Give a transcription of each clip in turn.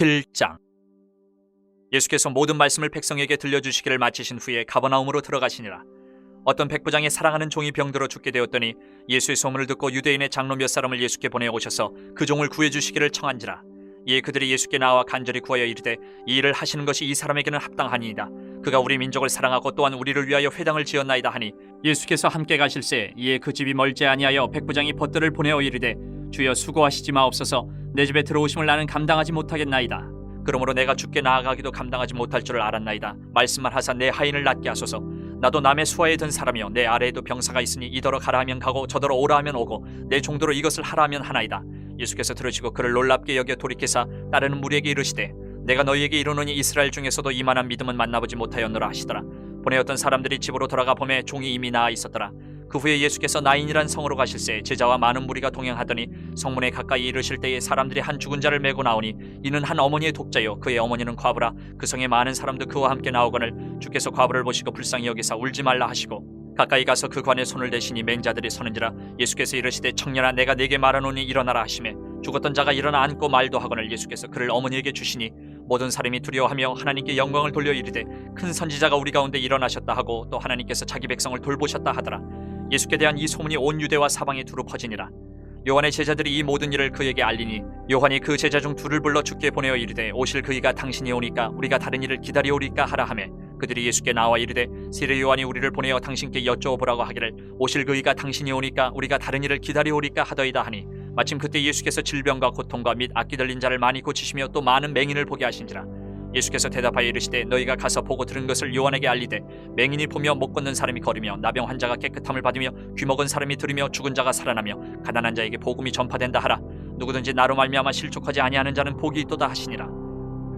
7장. 예수께서 모든 말씀을 백성에게 들려주시기를 마치신 후에 가버나움으로 들어가시니라. 어떤 백부장이 사랑하는 종이 병들어 죽게 되었더니 예수의 소문을 듣고 유대인의 장로 몇 사람을 예수께 보내오셔서 그 종을 구해주시기를 청한지라. 이에 그들이 예수께 나와 간절히 구하여 이르되 이 일을 하시는 것이 이 사람에게는 합당하니이다. 그가 우리 민족을 사랑하고 또한 우리를 위하여 회당을 지었나이다 하니 예수께서 함께 가실새 이에 그 집이 멀지 아니하여 백부장이 벗들을 보내어 이르되 주여 수고하시지 마옵소서. 내 집에 들어오심을 나는 감당하지 못하겠나이다. 그러므로 내가 주께 나아가기도 감당하지 못할 줄을 알았나이다. 말씀만 하사 내 하인을 낫게 하소서. 나도 남의 수하에 든 사람이요 내 아래에도 병사가 있으니 이더러 가라 하면 가고 저더러 오라 하면 오고 내 종도로 이것을 하라 하면 하나이다. 예수께서 들으시고 그를 놀랍게 여겨 돌이키사 따르는 무리에게 이르시되 내가 너희에게 이르노니 이스라엘 중에서도 이만한 믿음은 만나보지 못하였노라 하시더라. 보내었던 사람들이 집으로 돌아가 보매 종이 이미 나아 있었더라. 그 후에 예수께서 나인이란 성으로 가실새 제자와 많은 무리가 동행하더니 성문에 가까이 이르실 때에 사람들이 한 죽은 자를 메고 나오니 이는 한 어머니의 독자요 그의 어머니는 과부라. 그 성에 많은 사람도 그와 함께 나오거늘 주께서 과부를 보시고 불쌍히 여기사 울지 말라 하시고 가까이 가서 그 관에 손을 대시니 맹자들이 서는지라. 예수께서 이르시되 청년아 내가 네게 말하노니 일어나라 하시매 죽었던 자가 일어나 앉고 말도 하거늘 예수께서 그를 어머니에게 주시니 모든 사람이 두려워하며 하나님께 영광을 돌려 이르되 큰 선지자가 우리 가운데 일어나셨다 하고 또 하나님께서 자기 백성을 돌보셨다 하더라. 예수께 대한 이 소문이 온 유대와 사방에 두루 퍼지니라. 요한의 제자들이 이 모든 일을 그에게 알리니 요한이 그 제자 중 둘을 불러 주께 보내어 이르되 오실 그이가 당신이 오니까 우리가 다른 일을 기다리오리까 하라 하매 그들이 예수께 나와 이르되 세례 요한이 우리를 보내어 당신께 여쭤보라고 하기를 오실 그이가 당신이 오니까 우리가 다른 일을 기다리오리까 하더이다 하니 마침 그때 예수께서 질병과 고통과 및 악기 들린 자를 많이 고치시며 또 많은 맹인을 보게 하신지라. 예수께서 대답하여 이르시되 너희가 가서 보고 들은 것을 요한에게 알리되 맹인이 보며 못 걷는 사람이 걸으며 나병 환자가 깨끗함을 받으며 귀먹은 사람이 들으며 죽은 자가 살아나며 가난한 자에게 복음이 전파된다 하라. 누구든지 나로 말미암아 실족하지 아니하는 자는 복이 있도다 하시니라.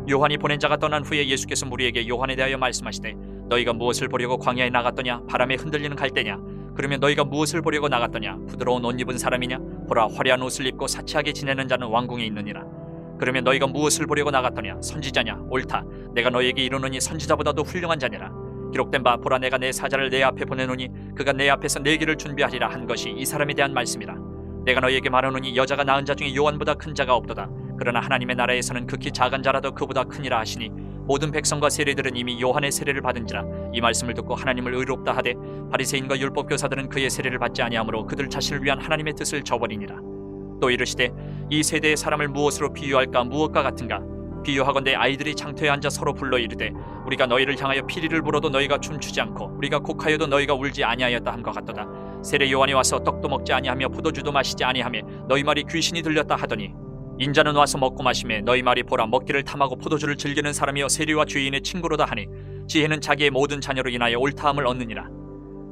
요한이 보낸 자가 떠난 후에 예수께서 무리에게 요한에 대하여 말씀하시되 너희가 무엇을 보려고 광야에 나갔더냐? 바람에 흔들리는 갈대냐? 그러면 너희가 무엇을 보려고 나갔더냐? 부드러운 옷 입은 사람이냐? 보라 화려한 옷을 입고 사치하게 지내는 자는 왕궁에 있느니라. 그러면 너희가 무엇을 보려고 나갔더냐? 선지자냐? 옳다. 내가 너희에게 이르노니 선지자보다도 훌륭한 자니라. 기록된 바 보라 내가 내 사자를 내 앞에 보내노니 그가 내 앞에서 내 길을 준비하리라 한 것이 이 사람에 대한 말씀이라. 내가 너희에게 말하노니 여자가 낳은 자 중에 요한보다 큰 자가 없도다. 그러나 하나님의 나라에서는 극히 작은 자라도 그보다 크니라 하시니 모든 백성과 세리들은 이미 요한의 세례를 받은지라. 이 말씀을 듣고 하나님을 의롭다 하되 바리새인과 율법 교사들은 그의 세례를 받지 아니하므로 그들 자신을 위한 하나님의 뜻을 저버리니라. 또 이르시되 이 세대의 사람을 무엇으로 비유할까? 무엇과 같은가? 비유하건대 아이들이 장터에 앉아 서로 불러 이르되 우리가 너희를 향하여 피리를 불어도 너희가 춤추지 않고 우리가 곡하여도 너희가 울지 아니하였다 함과 같도다. 세례 요한이 와서 떡도 먹지 아니하며 포도주도 마시지 아니하며 너희 말이 귀신이 들렸다 하더니 인자는 와서 먹고 마시매 너희 말이 보라 먹기를 탐하고 포도주를 즐기는 사람이여 세리와 죄인의 친구로다 하니 지혜는 자기의 모든 자녀로 인하여 옳다함을 얻느니라.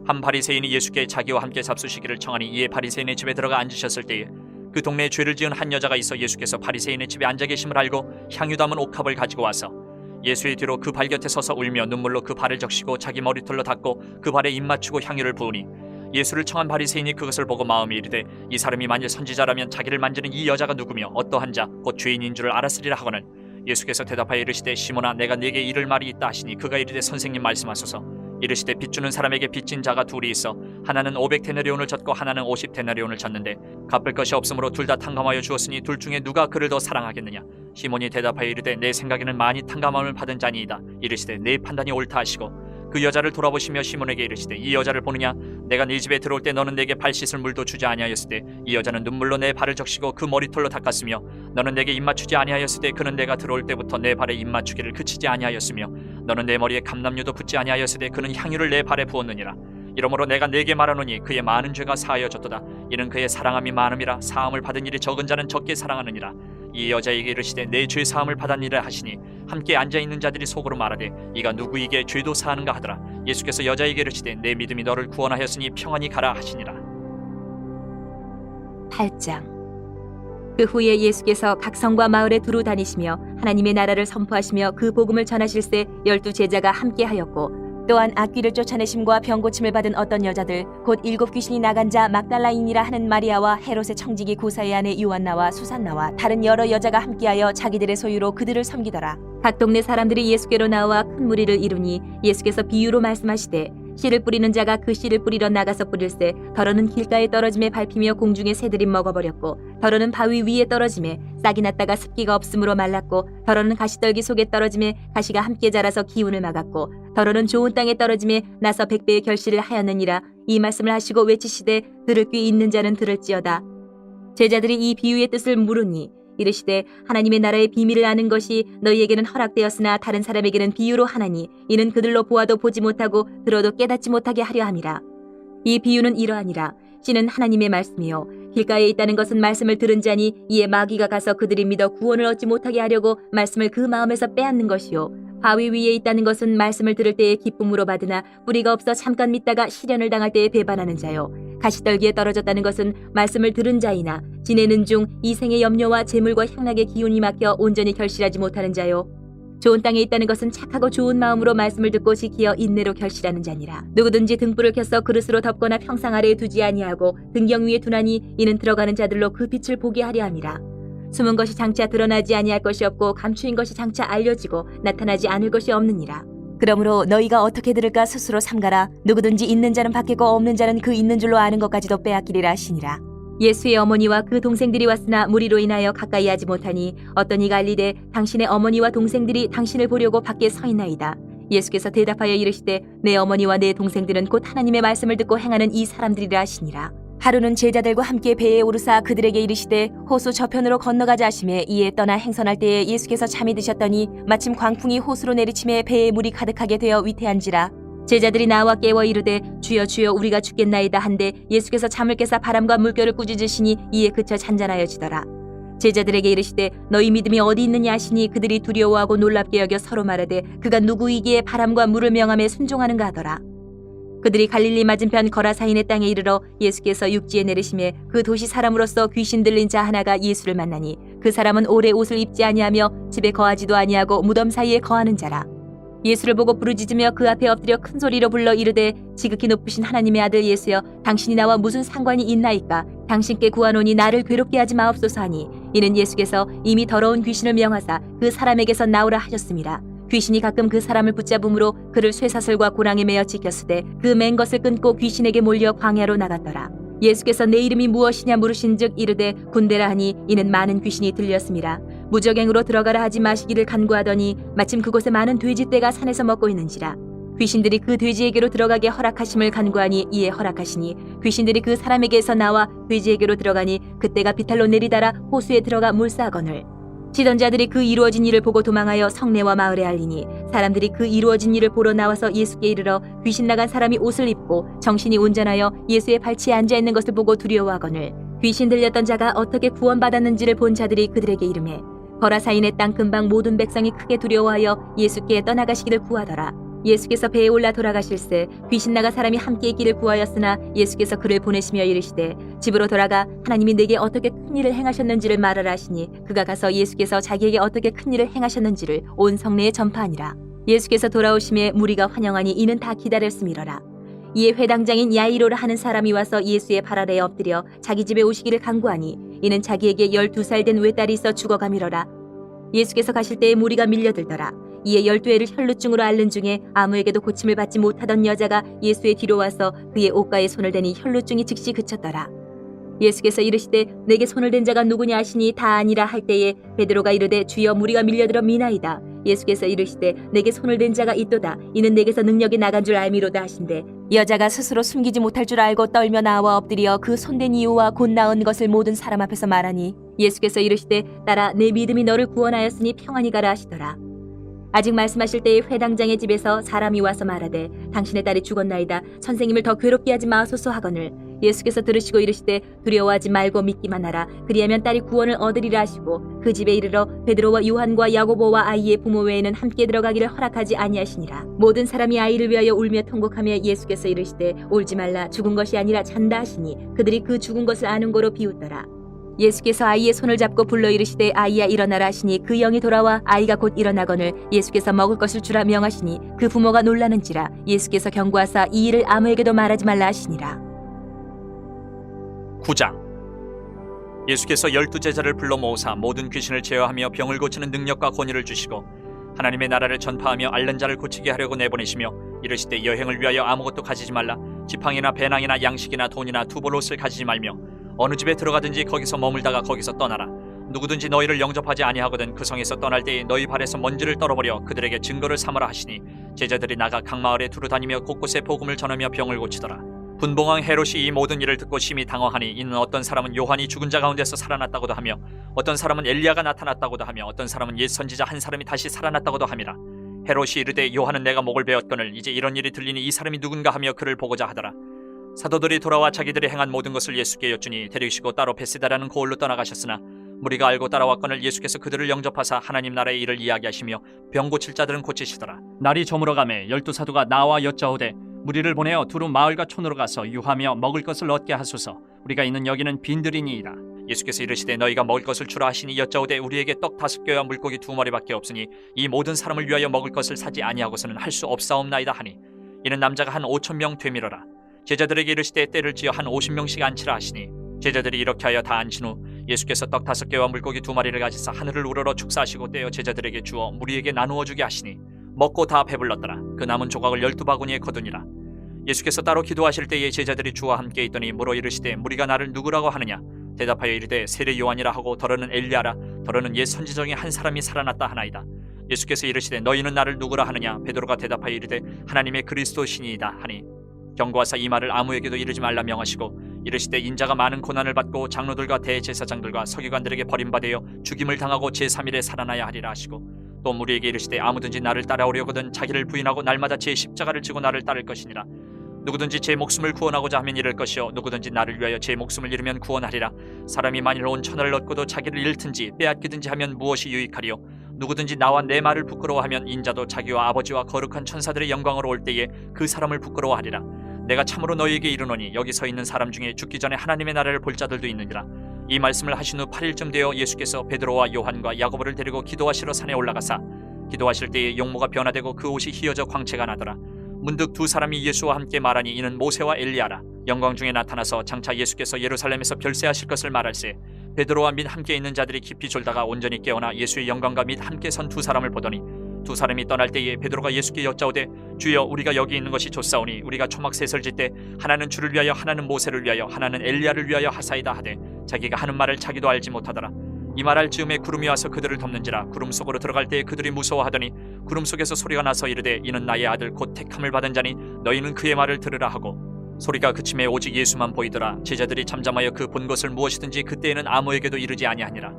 한 바리새인이 예수께 자기와 함께 잡수시기를 청하니 이에 바리새인의 집에 들어가 앉으셨을 때에 그 동네에 죄를 지은 한 여자가 있어 예수께서 바리새인의 집에 앉아 계심을 알고 향유 담은 옥합을 가지고 와서 예수의 뒤로 그 발 곁에 서서 울며 눈물로 그 발을 적시고 자기 머리털로 닦고 그 발에 입 맞추고 향유를 부으니 예수를 청한 바리새인이 그것을 보고 마음에 이르되 이 사람이 만일 선지자라면 자기를 만지는 이 여자가 누구며 어떠한 자 곧 죄인인 줄을 알았으리라 하거늘 예수께서 대답하여 이르시되 시몬아 내가 네게 이를 말이 있다 하시니 그가 이르되 선생님 말씀하소서. 이르시되 빚 주는 사람에게 빚진 자가 둘이 있어 하나는 500데나리온을 졌고 하나는 50데나리온을 졌는데 갚을 것이 없으므로 둘 다 탕감하여 주었으니 둘 중에 누가 그를 더 사랑하겠느냐? 시몬이 대답하여 이르되 내 생각에는 많이 탕감함을 받은 자니이다. 이르시되 내 판단이 옳다 하시고 그 여자를 돌아보시며 시몬에게 이르시되 이 여자를 보느냐? 내가 네 집에 들어올 때 너는 내게 발 씻을 물도 주지 아니하였을 때 이 여자는 눈물로 내 발을 적시고 그 머리털로 닦았으며 너는 내게 입 맞추지 아니하였을 때 그는 내가 들어올 때부터 내 발에 입 맞추기를 그치지 아니하였으며 너는 내 머리에 감람유도 붓지 아니하였을 때 그는 향유를 내 발에 부었느니라. 이러므로 내가 네게 말하노니 그의 많은 죄가 사하여졌도다. 이는 그의 사랑함이 많음이라. 사함을 받은 일이 적은 자는 적게 사랑하느니라. 이 여자에게 이르시되 내 죄 사함을 받았니라 하시니 함께 앉아있는 자들이 속으로 말하되 이가 누구에게 죄도 사하는가 하더라. 예수께서 여자에게 이르시되 내 믿음이 너를 구원하였으니 평안히 가라 하시니라. 8장. 그 후에 예수께서 각 성과 마을에 두루 다니시며 하나님의 나라를 선포하시며 그 복음을 전하실새 12 제자가 함께하였고 또한 악귀를 쫓아내심과 병고침을 받은 어떤 여자들 곧 7 귀신이 나간 자 막달라인이라 하는 마리아와 헤롯의 청지기 구사의 아내 요한나와 수산나와 다른 여러 여자가 함께하여 자기들의 소유로 그들을 섬기더라. 각 동네 사람들이 예수께로 나와 큰 무리를 이루니 예수께서 비유로 말씀하시되 씨를 뿌리는 자가 그 씨를 뿌리러 나가서 뿌릴새 더러는 길가에 떨어짐에 밟히며 공중의 새들이 먹어버렸고 더러는 바위 위에 떨어짐에 싹이 났다가 습기가 없으므로 말랐고 더러는 가시떨기 속에 떨어짐에 가시가 함께 자라서 기운을 막았고 더러는 좋은 땅에 떨어짐에 나서 100배의 결실을 하였느니라. 이 말씀을 하시고 외치시되 들을 귀 있는 자는 들을지어다. 제자들이 이 비유의 뜻을 물으니 이르시되 하나님의 나라의 비밀을 아는 것이 너희에게는 허락되었으나 다른 사람에게는 비유로 하나니 이는 그들로 보아도 보지 못하고 들어도 깨닫지 못하게 하려 함이라. 이 비유는 이러하니라. 씨는 하나님의 말씀이요 길가에 있다는 것은 말씀을 들은 자니 이에 마귀가 가서 그들이 믿어 구원을 얻지 못하게 하려고 말씀을 그 마음에서 빼앗는 것이요 바위 위에 있다는 것은 말씀을 들을 때에 기쁨으로 받으나 뿌리가 없어 잠깐 믿다가 시련을 당할 때에 배반하는 자요 가시떨기에 떨어졌다는 것은 말씀을 들은 자이나 지내는 중 이 생의 염려와 재물과 향락의 기운이 막혀 온전히 결실하지 못하는 자요 좋은 땅에 있다는 것은 착하고 좋은 마음으로 말씀을 듣고 지키어 인내로 결실하는 자니라. 누구든지 등불을 켜서 그릇으로 덮거나 평상 아래에 두지 아니하고 등경 위에 두나니 이는 들어가는 자들로 그 빛을 보게 하려 함이라. 숨은 것이 장차 드러나지 아니할 것이 없고 감추인 것이 장차 알려지고 나타나지 않을 것이 없느니라. 그러므로 너희가 어떻게 들을까 스스로 삼가라. 누구든지 있는 자는 받겠고 없는 자는 그 있는 줄로 아는 것까지도 빼앗기리라 하시니라. 예수의 어머니와 그 동생들이 왔으나 무리로 인하여 가까이 하지 못하니 어떤 이가 알리되 당신의 어머니와 동생들이 당신을 보려고 밖에 서 있나이다. 예수께서 대답하여 이르시되 내 어머니와 내 동생들은 곧 하나님의 말씀을 듣고 행하는 이 사람들이라 하시니라. 하루는 제자들과 함께 배에 오르사 그들에게 이르시되 호수 저편으로 건너가자 하시매 이에 떠나 행선할 때에 예수께서 잠이 드셨더니 마침 광풍이 호수로 내리침에 배에 물이 가득하게 되어 위태한지라. 제자들이 나와 깨워 이르되 주여 주여 우리가 죽겠나이다 한데 예수께서 잠을 깨사 바람과 물결을 꾸짖으시니 이에 그쳐 잔잔하여지더라. 제자들에게 이르시되 너희 믿음이 어디 있느냐 하시니 그들이 두려워하고 놀랍게 여겨 서로 말하되 그가 누구이기에 바람과 물을 명함에 순종하는가 하더라. 그들이 갈릴리 맞은편 거라사인의 땅에 이르러 예수께서 육지에 내리시매 그 도시 사람으로서 귀신 들린 자 하나가 예수를 만나니 그 사람은 오래 옷을 입지 아니하며 집에 거하지도 아니하고 무덤 사이에 거하는 자라. 예수를 보고 부르짖으며 그 앞에 엎드려 큰 소리로 불러 이르되 지극히 높으신 하나님의 아들 예수여 당신이 나와 무슨 상관이 있나이까 당신께 구하노니 나를 괴롭게 하지 마옵소서 하니 이는 예수께서 이미 더러운 귀신을 명하사 그 사람에게서 나오라 하셨습니다. 귀신이 가끔 그 사람을 붙잡음으로 그를 쇠사슬과 고랑에 매어 지켰으되 그 맨 것을 끊고 귀신에게 몰려 광야로 나갔더라. 예수께서 내 이름이 무엇이냐 물으신즉 이르되 군대라 하니 이는 많은 귀신이 들렸습니다. 무적행으로 들어가라 하지 마시기를 간구하더니 마침 그곳에 많은 돼지떼가 산에서 먹고 있는지라. 귀신들이 그 돼지에게로 들어가게 허락하심을 간구하니 이에 허락하시니 귀신들이 그 사람에게서 나와 돼지에게로 들어가니 그때가 비탈로 내리달아 호수에 들어가 물싸거늘. 치던 자들이 그 이루어진 일을 보고 도망하여 성내와 마을에 알리니 사람들이 그 이루어진 일을 보러 나와서 예수께 이르러 귀신 나간 사람이 옷을 입고 정신이 온전하여 예수의 발치에 앉아 있는 것을 보고 두려워하거늘 귀신 들렸던 자가 어떻게 구원받았는지를 본 자들이 그들에게 이르매 거라사인의 땅 근방 모든 백성이 크게 두려워하여 예수께 떠나가시기를 구하더라. 예수께서 배에 올라 돌아가실새 귀신 나간 사람이 함께 있기를 구하였으나 예수께서 그를 보내시며 이르시되 집으로 돌아가 하나님이 내게 어떻게 큰 일을 행하셨는지를 말하라 하시니 그가 가서 예수께서 자기에게 어떻게 큰 일을 행하셨는지를 온 성내에 전파하니라. 예수께서 돌아오심에 무리가 환영하니 이는 다 기다렸음이러라. 이에 회당장인 야이로라 하는 사람이 와서 예수의 발 아래에 엎드려 자기 집에 오시기를 간구하니 이는 자기에게 12살 된 외딸이 있어 죽어가미러라. 예수께서 가실 때에 무리가 밀려들더라. 이에 12애를 혈루증으로 앓는 중에 아무에게도 고침을 받지 못하던 여자가 예수의 뒤로 와서 그의 옷가에 손을 대니 혈루증이 즉시 그쳤더라. 예수께서 이르시되 내게 손을 댄 자가 누구냐 하시니 다 아니라 할 때에 베드로가 이르되 주여 무리가 밀려들어 미나이다. 예수께서 이르시되 내게 손을 댄 자가 있도다. 이는 내게서 능력이 나간 줄 알미로다 하신대 여자가 스스로 숨기지 못할 줄 알고 떨며 나와 엎드려 그 손댄 이유와 곧 나은 것을 모든 사람 앞에서 말하니 예수께서 이르시되 딸아 내 믿음이 너를 구원하였으니 평안히 가라 하시더라. 아직 말씀하실 때에 회당장의 집에서 사람이 와서 말하되 당신의 딸이 죽었나이다. 선생님을 더 괴롭게 하지 마소서 하거늘 예수께서 들으시고 이르시되 두려워하지 말고 믿기만 하라. 그리하면 딸이 구원을 얻으리라 하시고 그 집에 이르러 베드로와 요한과 야고보와 아이의 부모 외에는 함께 들어가기를 허락하지 아니하시니라. 모든 사람이 아이를 위하여 울며 통곡하며 예수께서 이르시되 울지 말라 죽은 것이 아니라 잔다 하시니 그들이 그 죽은 것을 아는 거로 비웃더라. 예수께서 아이의 손을 잡고 불러 이르시되 아이야 일어나라 하시니 그 영이 돌아와 아이가 곧 일어나거늘 예수께서 먹을 것을 주라 명하시니 그 부모가 놀라는지라. 예수께서 경고하사 이 일을 아무에게도 말하지 말라 하시니라. 9장. 예수께서 12제자를 불러 모으사 모든 귀신을 제어하며 병을 고치는 능력과 권위를 주시고 하나님의 나라를 전파하며 앓는 자를 고치게 하려고 내보내시며 이르시되 여행을 위하여 아무것도 가지지 말라. 지팡이나 배낭이나 양식이나 돈이나 두벌옷을 가지지 말며 어느 집에 들어가든지 거기서 머물다가 거기서 떠나라. 누구든지 너희를 영접하지 아니하거든 그 성에서 떠날 때에 너희 발에서 먼지를 떨어버려 그들에게 증거를 삼으라 하시니 제자들이 나가 각 마을에 두루 다니며 곳곳에 복음을 전하며 병을 고치더라. 분봉왕 헤롯이 이 모든 일을 듣고 심히 당황하니 이는 어떤 사람은 요한이 죽은 자 가운데서 살아났다고도 하며 어떤 사람은 엘리야가 나타났다고도 하며 어떤 사람은 옛 선지자 한 사람이 다시 살아났다고도 함이라. 헤롯이 이르되 요한은 내가 목을 베었거늘 이제 이런 일이 들리니 이 사람이 누군가 하며 그를 보고자 하더라. 사도들이 돌아와 자기들이 행한 모든 것을 예수께 여쭈니 데리시고 따로 베세다라는 고을로 떠나가셨으나 무리가 알고 따라왔거늘 예수께서 그들을 영접하사 하나님 나라의 일을 이야기하시며 병 고칠 자들은 고치시더라. 날이 저물어가매 12사도가 나와 여짜오되 무리를 보내어 두루 마을과 촌으로 가서 유하며 먹을 것을 얻게 하소서. 우리가 있는 여기는 빈들이니이다. 예수께서 이르시되 너희가 먹을 것을 주라 하시니 여짜오되 우리에게 떡 5개와 물고기 2마리밖에 없으니 이 모든 사람을 위하여 먹을 것을 사지 아니하고서는 할 수 없사옵나이다 하니 이는 남자가 한 5,000명 되밀어라. 제자들에게 이르시되 때를 지어 한 50명씩 앉히라 하시니 제자들이 이렇게 하여 다 앉힌 후 예수께서 떡 5개와 물고기 2마리를 가지사 하늘을 우러러 축사하시고 떼어 제자들에게 주어 무리에게 나누어 주게 하시니 먹고 다 배불렀더라. 그 남은 조각을 12바구니에 거두니라. 예수께서 따로 기도하실 때에 제자들이 주와 함께 있더니 물어 이르시되 무리가 나를 누구라고 하느냐. 대답하여 이르되 세례 요한이라 하고 더러는 엘리야라 더러는 옛 선지 중에 한 사람이 살아났다 하나이다. 예수께서 이르시되 너희는 나를 누구라 하느냐. 베드로가 대답하여 이르되 하나님의 그리스도시니이다 하니 경고하사 이 말을 아무에게도 이르지 말라 명하시고 이르시되 인자가 많은 고난을 받고 장로들과 대제사장들과 서기관들에게 버림받아 죽임을 당하고 제3일에 살아나야 하리라 하시고 또 무리에게 이르시되 아무든지 나를 따라오려거든 자기를 부인하고 날마다 제 십자가를 지고 나를 따를 것이니라. 누구든지 제 목숨을 구원하고자 하면 잃을 것이요 누구든지 나를 위하여 제 목숨을 잃으면 구원하리라. 사람이 만일 온 천하를 얻고도 자기를 잃든지 빼앗기든지 하면 무엇이 유익하리요. 누구든지 나와 내 말을 부끄러워하면 인자도 자기와 아버지와 거룩한 천사들의 영광으로 올 때에 그 사람을 부끄러워하리라. 내가 참으로 너희에게 이르노니 여기 서 있는 사람 중에 죽기 전에 하나님의 나라를 볼 자들도 있느니라. 이 말씀을 하신 후 8일쯤 되어 예수께서 베드로와 요한과 야고보를 데리고 기도하시러 산에 올라가사 기도하실 때에 용모가 변화되고 그 옷이 휘어져 광채가 나더라. 문득 두 사람이 예수와 함께 말하니 이는 모세와 엘리야라. 영광 중에 나타나서 장차 예수께서 예루살렘에서 별세하실 것을 말할세 베드로와 및 함께 있는 자들이 깊이 졸다가 온전히 깨어나 예수의 영광과 및 함께 선 두 사람을 보더니 두 사람이 떠날 때에 베드로가 예수께 여짜오되 주여 우리가 여기 있는 것이 좋사오니 우리가 초막 셋을 짓되 하나는 주를 위하여 하나는 모세를 위하여 하나는 엘리야를 위하여 하사이다 하되 자기가 하는 말을 자기도 알지 못하더라. 이 말할 즈음에 구름이 와서 그들을 덮는지라. 구름 속으로 들어갈 때에 그들이 무서워하더니 구름 속에서 소리가 나서 이르되 이는 나의 아들 곧 택함을 받은 자니 너희는 그의 말을 들으라 하고 소리가 그침에 오직 예수만 보이더라. 제자들이 잠잠하여 그 본 것을 무엇이든지 그때에는 아무에게도 이르지 아니하니라.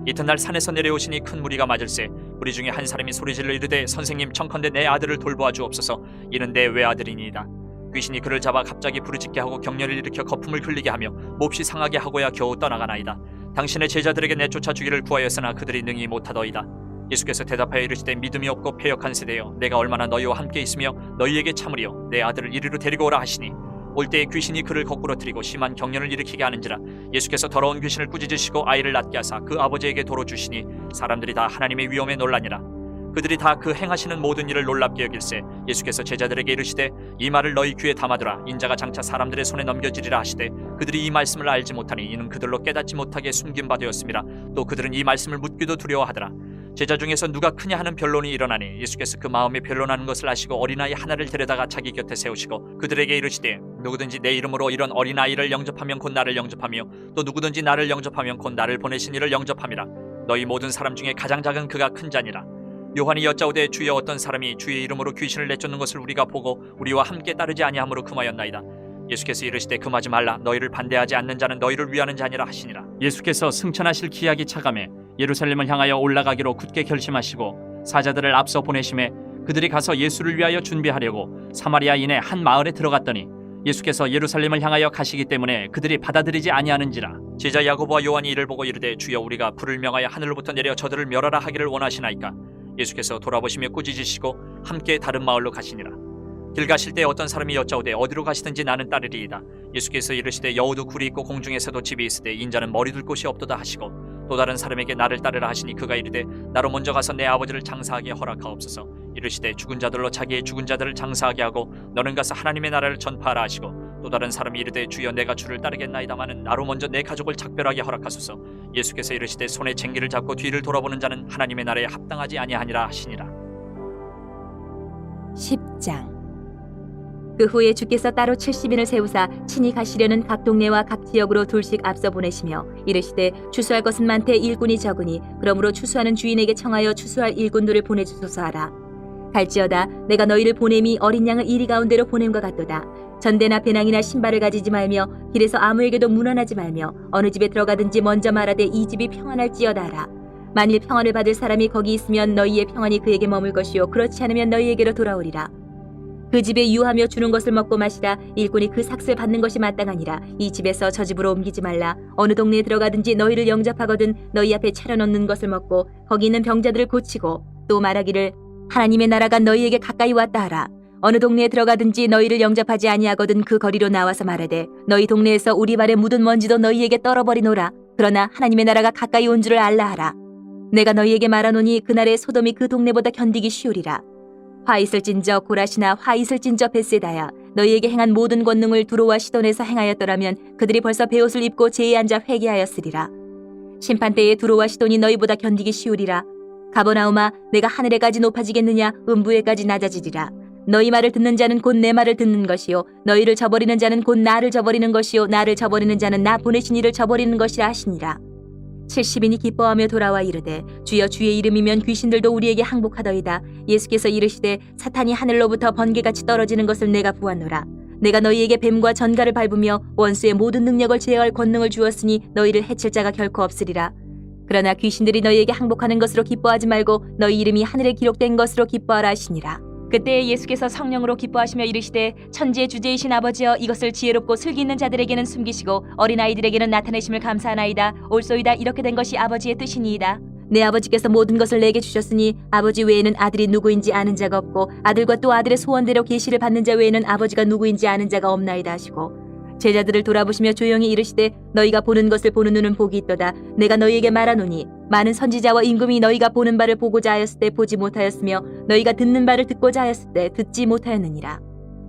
이튿날 산에서 내려오시니 큰 무리가 맞을세 무리 중에 한 사람이 소리질러 이르되 선생님 청컨대 내 아들을 돌보아 주옵소서. 이는 내 외아들이니이다. 귀신이 그를 잡아 갑자기 부르짖게 하고 격렬을 일으켜 거품을 흘리게 하며 몹시 상하게 하고야 겨우 떠나가나이다. 당신의 제자들에게 내쫓아 주기를 구하였으나 그들이 능히 못하더이다. 예수께서 대답하여 이르시되 믿음이 없고 패역한 세대여 내가 얼마나 너희와 함께 있으며 너희에게 참으리요 내 아들을 이리로 데리고 오라 하시니 올 때에 귀신이 그를 거꾸로 들이고 심한 경련을 일으키게 하는지라. 예수께서 더러운 귀신을 꾸짖으시고 아이를 낳게 하사 그 아버지에게 도로 주시니 사람들이 다 하나님의 위엄에 놀라니라. 그들이 다 그 행하시는 모든 일을 놀랍게 여길세 예수께서 제자들에게 이르시되 이 말을 너희 귀에 담아두라. 인자가 장차 사람들의 손에 넘겨지리라 하시되 그들이 이 말씀을 알지 못하니 이는 그들로 깨닫지 못하게 숨긴 바 되었음이라. 또 그들은 이 말씀을 묻기도 두려워하더라. 제자 중에서 누가 크냐 하는 변론이 일어나니 예수께서 그 마음에 변론하는 것을 아시고 어린아이 하나를 데려다가 자기 곁에 세우시고 그들에게 이르시되 누구든지 내 이름으로 이런 어린아이를 영접하면 곧 나를 영접하며 또 누구든지 나를 영접하면 곧 나를 보내신 이를 영접함이라. 너희 모든 사람 중에 가장 작은 그가 큰 자니라. 요한이 여짜오되 주여 어떤 사람이 주의 이름으로 귀신을 내쫓는 것을 우리가 보고 우리와 함께 따르지 아니하므로 금하였나이다. 예수께서 이르시되 금하지 말라. 너희를 반대하지 않는 자는 너희를 위하는 자니라 하시니라. 예수께서 승천하실 기약이 차감해 예루살렘을 향하여 올라가기로 굳게 결심하시고 사자들을 앞서 보내심에 그들이 가서 예수를 위하여 준비하려고 사마리아인의 한 마을에 들어갔더니 예수께서 예루살렘을 향하여 가시기 때문에 그들이 받아들이지 아니하는지라. 제자 야고보와 요한이 이를 보고 이르되 주여 우리가 불을 명하여 하늘로부터 내려 저들을 멸하라 하기를 원하시나이까. 예수께서 돌아보시며 꾸짖으시고 함께 다른 마을로 가시니라. 길 가실 때 어떤 사람이 여짜오되 어디로 가시든지 나는 따르리이다. 예수께서 이르시되 여우도 굴이 있고 공중에서도 집이 있으되 인자는 머리 둘 곳이 없도다 하시고 또 다른 사람에게 나를 따르라 하시니 그가 이르되 나로 먼저 가서 내 아버지를 장사하게 허락하옵소서. 이르시되 죽은 자들로 자기의 죽은 자들을 장사하게 하고 너는 가서 하나님의 나라를 전파하라 하시고 또 다른 사람이 이르되 주여 내가 주를 따르겠나이다마는 나로 먼저 내 가족을 작별하게 허락하소서. 예수께서 이르시되 손에 쟁기를 잡고 뒤를 돌아보는 자는 하나님의 나라에 합당하지 아니하니라 하시니라. 10장 그 후에 주께서 따로 70인을 세우사 친히 가시려는 각 동네와 각 지역으로 둘씩 앞서 보내시며 이르시되 추수할 것은 많되 일꾼이 적으니 그러므로 추수하는 주인에게 청하여 추수할 일꾼들을 보내주소서 하라. 갈지어다 내가 너희를 보냄이 어린 양을 이리 가운데로 보냄과 같도다. 전대나 배낭이나 신발을 가지지 말며 길에서 아무에게도 문안하지 말며 어느 집에 들어가든지 먼저 말하되 이 집이 평안할지어다 하라. 만일 평안을 받을 사람이 거기 있으면 너희의 평안이 그에게 머물 것이요 그렇지 않으면 너희에게로 돌아오리라. 그 집에 유하며 주는 것을 먹고 마시라. 일꾼이 그 삭슬 받는 것이 마땅하니라. 이 집에서 저 집으로 옮기지 말라. 어느 동네에 들어가든지 너희를 영접하거든 너희 앞에 차려놓는 것을 먹고 거기 있는 병자들을 고치고 또 말하기를 하나님의 나라가 너희에게 가까이 왔다 하라. 어느 동네에 들어가든지 너희를 영접하지 아니하거든 그 거리로 나와서 말하되 너희 동네에서 우리 발에 묻은 먼지도 너희에게 떨어버리노라. 그러나 하나님의 나라가 가까이 온 줄을 알라 하라. 내가 너희에게 말하노니 그날에 소돔이 그 동네보다 견디기 쉬우리라. 화 있을진저 고라시나 화 있을진저 벳세다야 너희에게 행한 모든 권능을 두로와 시돈에서 행하였더라면 그들이 벌써 베옷을 입고 제에 앉아 회개하였으리라. 심판때에 두로와 시돈이 너희보다 견디기 쉬우리라. 가버나움아 내가 하늘에까지 높아지겠느냐 음부에까지 낮아지리라. 너희 말을 듣는 자는 곧 내 말을 듣는 것이요 너희를 저버리는 자는 곧 나를 저버리는 것이요 나를 저버리는 자는 나 보내신 이를 저버리는 것이라 하시니라. 70인이 기뻐하며 돌아와 이르되 주여 주의 이름이면 귀신들도 우리에게 항복하더이다. 예수께서 이르시되 사탄이 하늘로부터 번개같이 떨어지는 것을 내가 보았노라. 내가 너희에게 뱀과 전갈을 밟으며 원수의 모든 능력을 제어할 권능을 주었으니 너희를 해칠 자가 결코 없으리라. 그러나 귀신들이 너희에게 항복하는 것으로 기뻐하지 말고 너희 이름이 하늘에 기록된 것으로 기뻐하라 하시니라. 그때 예수께서 성령으로 기뻐하시며 이르시되 천지의 주제이신 아버지여 이것을 지혜롭고 슬기 있는 자들에게는 숨기시고 어린아이들에게는 나타내심을 감사하나이다. 옳소이다. 이렇게 된 것이 아버지의 뜻이니이다. 내 아버지께서 모든 것을 내게 주셨으니 아버지 외에는 아들이 누구인지 아는 자가 없고 아들과 또 아들의 소원대로 계시를 받는 자 외에는 아버지가 누구인지 아는 자가 없나이다 하시고 제자들을 돌아보시며 조용히 이르시되 너희가 보는 것을 보는 눈은 복이 있도다. 내가 너희에게 말하노니 많은 선지자와 임금이 너희가 보는 바를 보고자 하였을 때 보지 못하였으며 너희가 듣는 바를 듣고자 하였을 때 듣지 못하였느니라.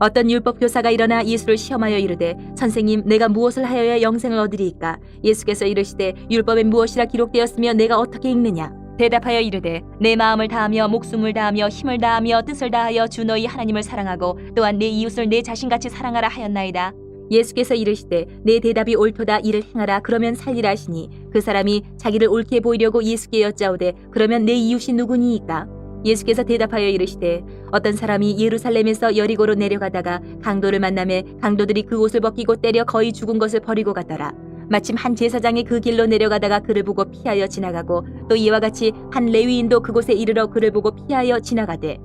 어떤 율법 교사가 일어나 예수를 시험하여 이르되 선생님 내가 무엇을 하여야 영생을 얻으리이까? 예수께서 이르시되 율법에 무엇이라 기록되었으며 내가 어떻게 읽느냐? 대답하여 이르되 내 마음을 다하며 목숨을 다하며 힘을 다하며 뜻을 다하여 주 너희 하나님을 사랑하고 또한 내 이웃을 내 자신같이 사랑하라 하였나이다. 예수께서 이르시되 내 대답이 옳도다. 이를 행하라. 그러면 살리라 하시니 그 사람이 자기를 옳게 보이려고 예수께 여짜오되 그러면 내 이웃이 누구니이까? 예수께서 대답하여 이르시되 어떤 사람이 예루살렘에서 여리고로 내려가다가 강도를 만나매 강도들이 그 옷을 벗기고 때려 거의 죽은 것을 버리고 갔더라. 마침 한 제사장이 그 길로 내려가다가 그를 보고 피하여 지나가고 또 이와 같이 한 레위인도 그곳에 이르러 그를 보고 피하여 지나가되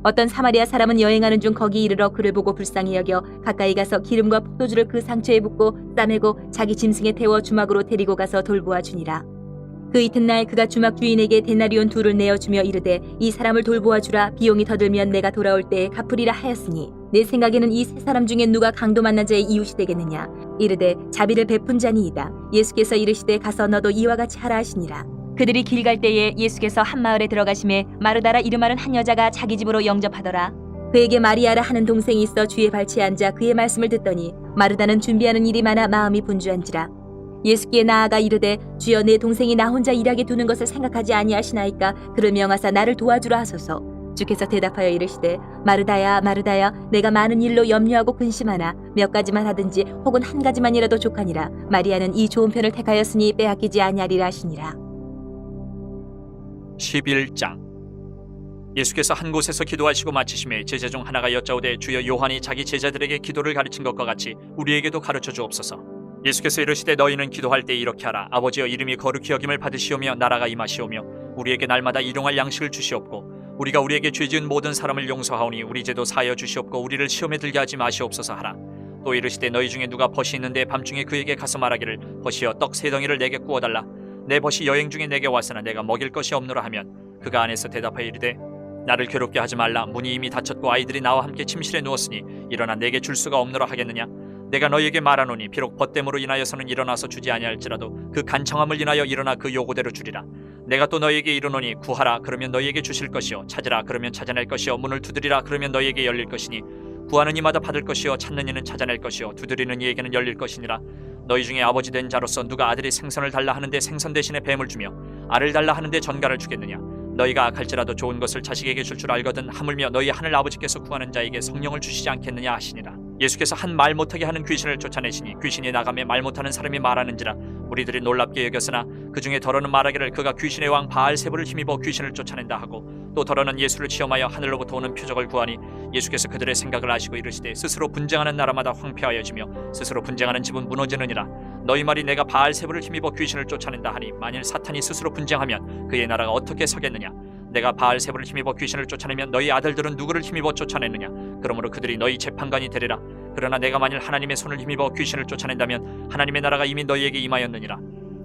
어떤 사마리아 사람은 여행하는 중 거기 이르러 그를 보고 불쌍히 여겨 가까이 가서 기름과 포도주를 그 상처에 붓고 싸매고 자기 짐승에 태워 주막으로 데리고 가서 돌보아 주니라. 그 이튿날 그가 주막 주인에게 데나리온 2를 내어주며 이르되 이 사람을 돌보아 주라. 비용이 더 들면 내가 돌아올 때에 갚으리라 하였으니 내 생각에는 이 세 사람 중에 누가 강도 만난 자의 이웃이 되겠느냐? 이르되 자비를 베푼 자니이다. 예수께서 이르시되 가서 너도 이와 같이 하라 하시니라. 그들이 길 갈 때에 예수께서 한 마을에 들어가심에 마르다라 이름하는 한 여자가 자기 집으로 영접하더라. 그에게 마리아라 하는 동생이 있어 주의 발치에 앉아 그의 말씀을 듣더니 마르다는 준비하는 일이 많아 마음이 분주한지라. 예수께 나아가 이르되 주여 내 동생이 나 혼자 일하게 두는 것을 생각하지 아니하시나이까? 그를 명하사 나를 도와주라 하소서. 주께서 대답하여 이르시되 마르다야 마르다야 내가 많은 일로 염려하고 근심하나 몇 가지만 하든지 혹은 한 가지만이라도 족하니라. 마리아는 이 좋은 편을 택하였으니 빼앗기지 아니하리라 하시니라. 11장. 예수께서 한 곳에서 기도하시고 마치심에 제자 중 하나가 여짜오되 주여 요한이 자기 제자들에게 기도를 가르친 것과 같이 우리에게도 가르쳐 주옵소서. 예수께서 이르시되 너희는 기도할 때 이렇게 하라. 아버지여 이름이 거룩히 여김을 받으시오며 나라가 임하시오며 우리에게 날마다 일용할 양식을 주시옵고 우리가 우리에게 죄 지은 모든 사람을 용서하오니 우리 죄도 사하여 주시옵고 우리를 시험에 들게 하지 마시옵소서 하라. 또 이르시되 너희 중에 누가 벗이 있는데 밤중에 그에게 가서 말하기를 벗이여 떡 3덩이를 내게 구워달라. 내 벗이 여행 중에 내게 왔으나 내가 먹일 것이 없노라 하면 그가 안에서 대답하여 이르되 나를 괴롭게 하지 말라. 문이 이미 닫혔고 아이들이 나와 함께 침실에 누웠으니 일어나 내게 줄 수가 없노라 하겠느냐? 내가 너희에게 말하노니 비록 벗됨으로 인하여서는 일어나서 주지 아니할지라도 그 간청함을 인하여 일어나 그 요구대로 주리라. 내가 또 너희에게 이르노니 구하라 그러면 너희에게 주실 것이요 찾으라 그러면 찾아낼 것이요 문을 두드리라 그러면 너희에게 열릴 것이니 구하는 이마다 받을 것이요 찾는 이는 찾아낼 것이요 두드리는 이에게는 열릴 것이니라. 너희 중에 아버지 된 자로서 누가 아들이 생선을 달라 하는데 생선 대신에 뱀을 주며 알을 달라 하는데 전갈을 주겠느냐? 너희가 악할지라도 좋은 것을 자식에게 줄 알거든 하물며 너희 하늘 아버지께서 구하는 자에게 성령을 주시지 않겠느냐 하시니라. 예수께서 한 말 못하게 하는 귀신을 쫓아내시니 귀신이 나가며 말 못하는 사람이 말하는지라. 무리들이 놀랍게 여겼으나 그 중에 더러는 말하기를 그가 귀신의 왕 바알세불을 힘입어 귀신을 쫓아낸다 하고, 또 더러는 예수를 시험하여 하늘로부터 오는 표적을 구하니 예수께서 그들의 생각을 아시고 이르시되 스스로 분쟁하는 나라마다 황폐하여지며 스스로 분쟁하는 집은 무너지느니라. 너희 말이 내가 바알세불을 힘입어 귀신을 쫓아낸다 하니 만일 사탄이 스스로 분쟁하면 그의 나라가 어떻게 서겠느냐. 내가 바알세불을 힘입어 귀신을 쫓아내면 너희 아들들은 누구를 힘입어 쫓아내느냐. 그러므로 그들이 너희 재판관이 되리라. 그러나 내가 만일 하나님의 손을 힘입어 귀신을 쫓아낸다면 하나님의 나라가 이미 너희에게 임하였느니라.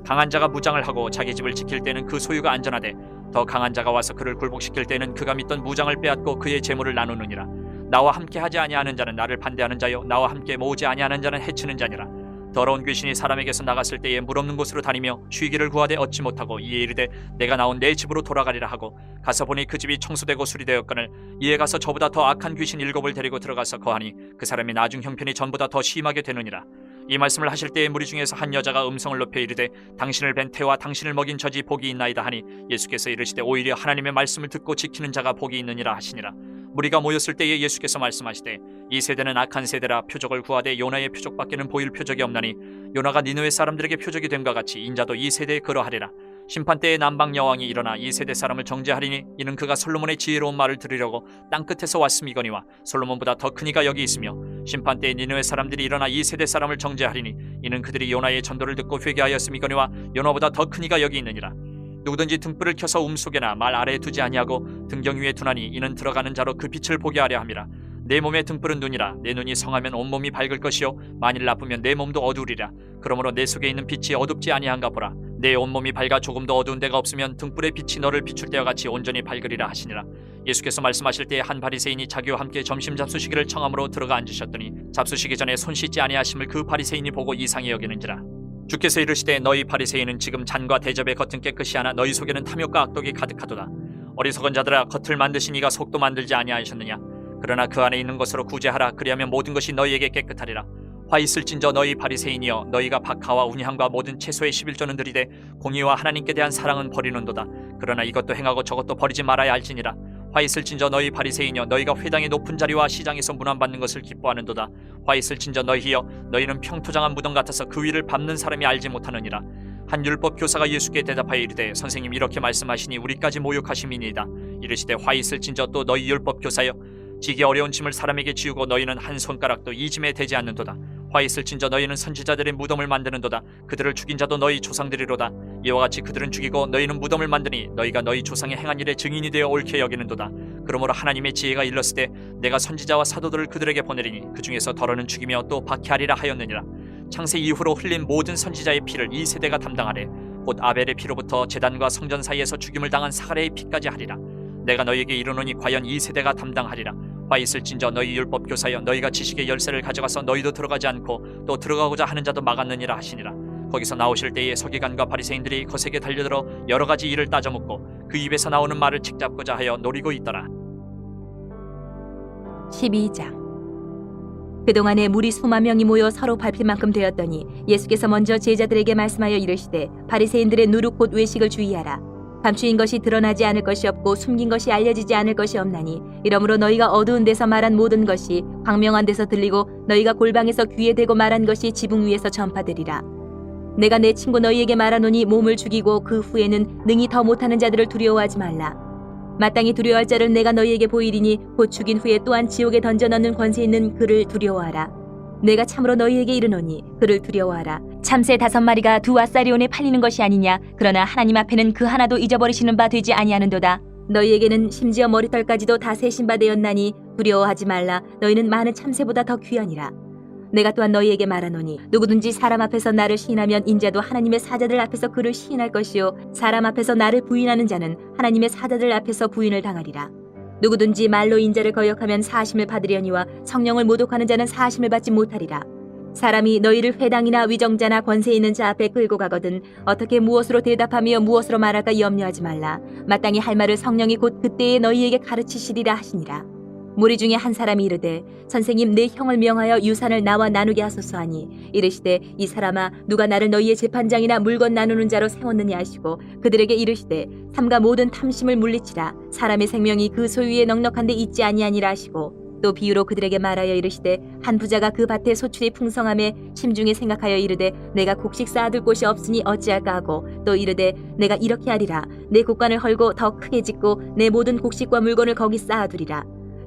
강한 자가 무장을 하고 자기 집을 지킬 때는 그 소유가 안전하되 더 강한 자가 와서 그를 굴복시킬 때는 그가 믿던 무장을 빼앗고 그의 재물을 나누느니라. 나와 함께 하지 아니하는 자는 나를 반대하는 자요 나와 함께 모으지 아니하는 자는 해치는 자니라. 더러운 귀신이 사람에게서 나갔을 때에 물 없는 곳으로 다니며 쉬기를 구하되 얻지 못하고 이에 이르되 내가 나온 내 집으로 돌아가리라 하고 가서 보니 그 집이 청소되고 수리되었거늘 이에 가서 저보다 더 악한 귀신 7을 데리고 들어가서 거하니 그 사람의 나중 형편이 전보다 더 심하게 되느니라. 이 말씀을 하실 때에 무리 중에서 한 여자가 음성을 높여 이르되 당신을 뵌 태와 당신을 먹인 젖이 복이 있나이다 하니 예수께서 이르시되 오히려 하나님의 말씀을 듣고 지키는 자가 복이 있느니라 하시니라. 무리가 모였을 때에 예수께서 말씀하시되 이 세대는 악한 세대라. 표적을 구하되 요나의 표적밖에는 보일 표적이 없나니 요나가 니느웨 사람들에게 표적이 됨과 같이 인자도 이 세대에 그러하리라. 심판때에 남방 여왕이 일어나 이 세대 사람을 정죄하리니 이는 그가 솔로몬의 지혜로운 말을 들으려고 땅끝에서 왔음이거니와 솔로몬보다 더 큰 이가 여기 있으며 심판때에 니느웨 사람들이 일어나 이 세대 사람을 정죄하리니 이는 그들이 요나의 전도를 듣고 회개하였음이거니와 요나보다 더 큰 이가 여기 있느니라. 누구든지 등불을 켜서 속에나 말 아래에 두지 아니하고 등경 위에 두나니 이는 들어가는 자로 그 빛을 보게 하려 함이라. 내 몸의 등불은 눈이라. 내 눈이 성하면 온몸이 밝을 것이요 만일 나쁘면 내 몸도 어두우리라. 그러므로 내 속에 있는 빛이 어둡지 아니한가 보라. 내 온몸이 밝아 조금도 어두운 데가 없으면 등불의 빛이 너를 비출 때와 같이 온전히 밝으리라 하시니라. 예수께서 말씀하실 때에 한 바리새인이 자기와 함께 점심 잡수시기를 청함으로 들어가 앉으셨더니 잡수시기 전에 손 씻지 아니하심을 그 바리새인이 보고 이상히 여기는지라. 주께서 이르시되 너희 바리새인은 지금 잔과 대접의 겉은 깨끗이 하나 너희 속에는 탐욕과 악독이 가득하도다. 어리석은 자들아 겉을 만드신 이가 속도 만들지 아니하셨느냐. 그러나 그 안에 있는 것으로 구제하라. 그리하면 모든 것이 너희에게 깨끗하리라. 화 있을진저 너희 바리새인이여 너희가 박하와 운향과 모든 채소의 11조는 들이되 공의와 하나님께 대한 사랑은 버리는도다. 그러나 이것도 행하고 저것도 버리지 말아야 할지니라. 화 있을진저 너희 바리새인이여 너희가 회당의 높은 자리와 시장에서 문안받는 것을 기뻐하는도다. 화 있을진저 너희여 너희는 평토장한 무덤 같아서 그 위를 밟는 사람이 알지 못하느니라. 한 율법 교사가 예수께 대답하여 이르되 선생님 이렇게 말씀하시니 우리까지 모욕하심이니이다. 이르시되 화 있을진저 또 너희 율법 교사여 지기 어려운 짐을 사람에게 지우고 너희는 한 손가락도 이 짐에 대지 않는도다. 화 있을진저 너희는 선지자들의 무덤을 만드는도다. 그들을 죽인 자도 너희 조상들이로다. 이와 같이 그들은 죽이고 너희는 무덤을 만드니 너희가 너희 조상의 행한 일의 증인이 되어 옳게 여기는도다. 그러므로 하나님의 지혜가 일렀으되 내가 선지자와 사도들을 그들에게 보내리니 그 중에서 더러는 죽이며 또 박해하리라 하였느니라. 창세 이후로 흘린 모든 선지자의 피를 이 세대가 담당하되 곧 아벨의 피로부터 제단과 성전 사이에서 죽임을 당한 사가랴의 피까지 하리라. 내가 너희에게 이르노니 과연 이 세대가 담당하리라. 화 있을진저 너희 율법 교사여 너희가 지식의 열쇠를 가져가서 너희도 들어가지 않고 또 들어가고자 하는 자도 막았느니라 하시니라. 거기서 나오실 때에 서기관과 바리새인들이 거세게 달려들어 여러 가지 일을 따져묻고 그 입에서 나오는 말을 책잡고자 하여 노리고 있더라. 12장. 그동안에 무리 수만 명이 모여 서로 밟힐 만큼 되었더니 예수께서 먼저 제자들에게 말씀하여 이르시되 바리새인들의 누룩 곧 외식을 주의하라. 감추인 것이 드러나지 않을 것이 없고 숨긴 것이 알려지지 않을 것이 없나니 이러므로 너희가 어두운 데서 말한 모든 것이 광명한 데서 들리고 너희가 골방에서 귀에 대고 말한 것이 지붕 위에서 전파되리라. 내가 내 친구 너희에게 말하노니 몸을 죽이고 그 후에는 능히 더 못하는 자들을 두려워하지 말라. 마땅히 두려워할 자를 내가 너희에게 보이리니 곧 죽인 후에 또한 지옥에 던져 넣는 권세 있는 그를 두려워하라. 내가 참으로 너희에게 이르노니 그를 두려워하라. 참새 5마리가 2앗사리온에 팔리는 것이 아니냐. 그러나 하나님 앞에는 그 하나도 잊어버리시는 바 되지 아니하는도다. 너희에게는 심지어 머리털까지도 다 세신 바 되었나니 두려워하지 말라. 너희는 많은 참새보다 더 귀하니라. 내가 또한 너희에게 말하노니 누구든지 사람 앞에서 나를 시인하면 인자도 하나님의 사자들 앞에서 그를 시인할 것이요 사람 앞에서 나를 부인하는 자는 하나님의 사자들 앞에서 부인을 당하리라. 누구든지 말로 인자를 거역하면 사심을 받으려니와 성령을 모독하는 자는 사심을 받지 못하리라. 사람이 너희를 회당이나 위정자나 권세 있는 자 앞에 끌고 가거든 어떻게 무엇으로 대답하며 무엇으로 말할까 염려하지 말라. 마땅히 할 말을 성령이 곧 그때에 너희에게 가르치시리라 하시니라. 무리 중에 한 사람이 이르되 선생님 내 형을 명하여 유산을 나와 나누게 하소서 하니 이르시되 이 사람아 누가 나를 너희의 재판장이나 물건 나누는 자로 세웠느냐 하시고 그들에게 이르시되 삼가 모든 탐심을 물리치라. 사람의 생명이 그 소유에 넉넉한데 있지 아니하니라 하시고 또 비유로 그들에게 말하여 이르시되 한 부자가 그 밭의 소출이 풍성함에 심중에 생각하여 이르되 내가 곡식 쌓아둘 곳이 없으니 어찌할까 하고 또 이르되 내가 이렇게 하리라 내 곡간을 헐고 더 크게 짓고 내 모든 곡식과 물건을 거기 쌓아두리라.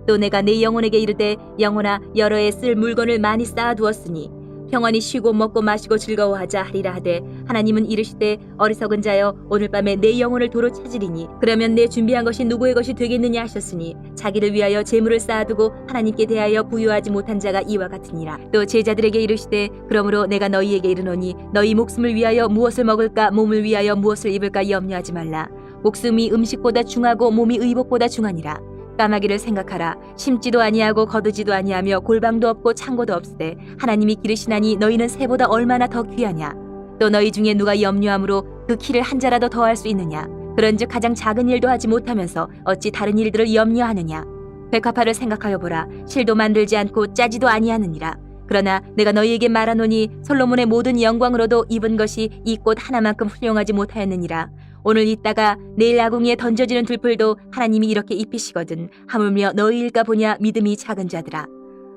또 내가 내 영혼에게 이르되 영혼아 여러 해 쓸 물건을 많이 쌓아두었으니 평안히 쉬고 먹고 마시고 즐거워하자 하리라 하되 하나님은 이르시되 어리석은 자여 오늘 밤에 내 영혼을 도로 찾으리니 그러면 내 준비한 것이 누구의 것이 되겠느냐 하셨으니 자기를 위하여 재물을 쌓아두고 하나님께 대하여 부유하지 못한 자가 이와 같으니라. 또 제자들에게 이르시되 그러므로 내가 너희에게 이르노니 너희 목숨을 위하여 무엇을 먹을까 몸을 위하여 무엇을 입을까 염려하지 말라. 목숨이 음식보다 중하고 몸이 의복보다 중하니라. 까마귀를 생각하라. 심지도 아니하고 거두지도 아니하며 골방도 없고 창고도 없으되 하나님이 기르시나니 너희는 새보다 얼마나 더 귀하냐. 또 너희 중에 누가 염려함으로 그 키를 한 자라도 더할 수 있느냐. 그런즉 가장 작은 일도 하지 못하면서 어찌 다른 일들을 염려하느냐. 백합화를 생각하여 보라. 실도 만들지 않고 짜지도 아니하느니라. 그러나 내가 너희에게 말하노니 솔로몬의 모든 영광으로도 입은 것이 이 꽃 하나만큼 훌륭하지 못하였느니라. 오늘 있다가 내일 아궁이에 던져지는 들풀도 하나님이 이렇게 입히시거든. 하물며 너희일까 보냐 믿음이 작은 자들아.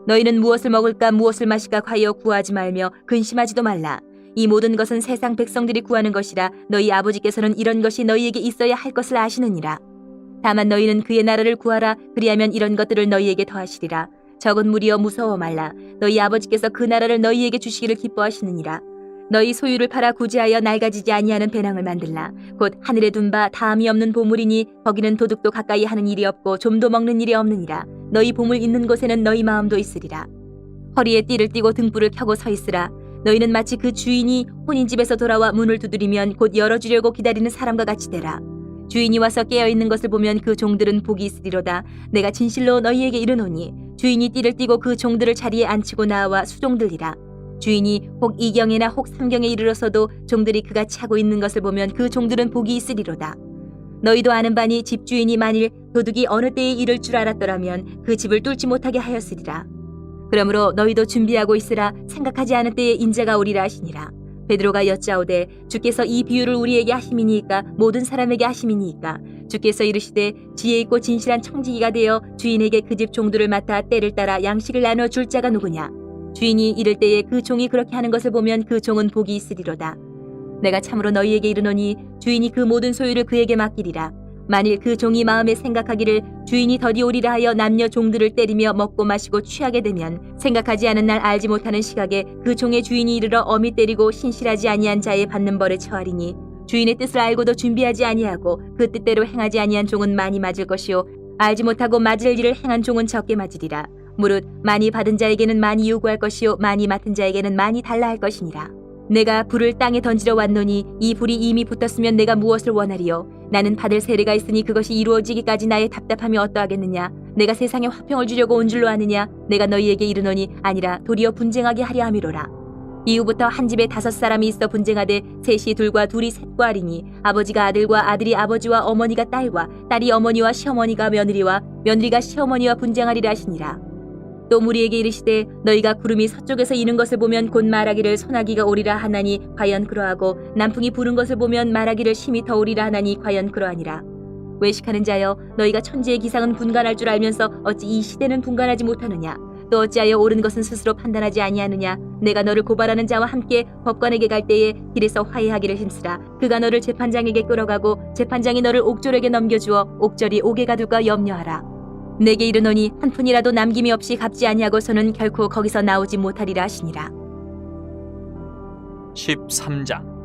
너희는 무엇을 먹을까 무엇을 마실까 과여 구하지 말며 근심하지도 말라. 이 모든 것은 세상 백성들이 구하는 것이라 너희 아버지께서는 이런 것이 너희에게 있어야 할 것을 아시느니라. 다만 너희는 그의 나라를 구하라. 그리하면 이런 것들을 너희에게 더하시리라. 적은 무리여 무서워 말라. 너희 아버지께서 그 나라를 너희에게 주시기를 기뻐하시느니라. 너희 소유를 팔아 구제하여 낡아지지 아니하는 배낭을 만들라. 곧 하늘에 둔 바 다함이 없는 보물이니 거기는 도둑도 가까이 하는 일이 없고 좀도 먹는 일이 없느니라. 너희 보물 있는 곳에는 너희 마음도 있으리라. 허리에 띠를 띠고 등불을 켜고 서 있으라. 너희는 마치 그 주인이 혼인 집에서 돌아와 문을 두드리면 곧 열어주려고 기다리는 사람과 같이 되라. 주인이 와서 깨어있는 것을 보면 그 종들은 복이 있으리로다. 내가 진실로 너희에게 이르노니 주인이 띠를 띠고 그 종들을 자리에 앉히고 나와 수종들이라. 주인이 혹 2경에나 혹 3경에 이르러서도 종들이 그같이 하고 있는 것을 보면 그 종들은 복이 있으리로다. 너희도 아는 바니 집주인이 만일 도둑이 어느 때에 이를 줄 알았더라면 그 집을 뚫지 못하게 하였으리라. 그러므로 너희도 준비하고 있으라. 생각하지 않은 때에 인자가 오리라 하시니라. 베드로가 여짜오되 주께서 이 비유를 우리에게 하심이니까 모든 사람에게 하심이니까. 주께서 이르시되 지혜 있고 진실한 청지기가 되어 주인에게 그 집 종들을 맡아 때를 따라 양식을 나눠 줄 자가 누구냐. 주인이 이를 때에 그 종이 그렇게 하는 것을 보면 그 종은 복이 있으리로다. 내가 참으로 너희에게 이르노니 주인이 그 모든 소유를 그에게 맡기리라. 만일 그 종이 마음에 생각하기를 주인이 더디 오리라 하여 남녀 종들을 때리며 먹고 마시고 취하게 되면 생각하지 않은 날 알지 못하는 시각에 그 종의 주인이 이르러 엄히 때리고 신실하지 아니한 자의 받는 벌에 처하리니 주인의 뜻을 알고도 준비하지 아니하고 그 뜻대로 행하지 아니한 종은 많이 맞을 것이요 알지 못하고 맞을 일을 행한 종은 적게 맞으리라. 무릇 많이 받은 자에게는 많이 요구할 것이요 많이 맡은 자에게는 많이 달라 할 것이니라. 내가 불을 땅에 던지러 왔노니 이 불이 이미 붙었으면 내가 무엇을 원하리요. 나는 받을 세례가 있으니 그것이 이루어지기까지 나의 답답함이 어떠하겠느냐. 내가 세상에 화평을 주려고 온 줄로 아느냐. 내가 너희에게 이르노니 아니라 도리어 분쟁하게 하려 함이로라. 이후부터 한 집에 5사람이 있어 분쟁하되 셋이 둘과 둘이 셋과 하리니 아버지가 아들과 아들이 아버지와 어머니가 딸과 딸이 어머니와 시어머니가 며느리와 며느리가 시어머니와 분쟁하리라 하시니라. 또 무리에게 이르시되 너희가 구름이 서쪽에서 이는 것을 보면 곧 말하기를 소나기가 오리라 하나니 과연 그러하고 남풍이 부는 것을 보면 말하기를 심히 더 오리라 하나니 과연 그러하니라. 외식하는 자여 너희가 천지의 기상은 분간할 줄 알면서 어찌 이 시대는 분간하지 못하느냐. 또 어찌하여 옳은 것은 스스로 판단하지 아니하느냐. 내가 너를 고발하는 자와 함께 법관에게 갈 때에 길에서 화해하기를 힘쓰라. 그가 너를 재판장에게 끌어가고 재판장이 너를 옥졸에게 넘겨주어 옥졸이 옥에 가둘까 염려하라. 내게 이르노니 한 푼이라도 남김이 없이 갚지 아니하고서는 결코 거기서 나오지 못하리라 하시니라. 13장.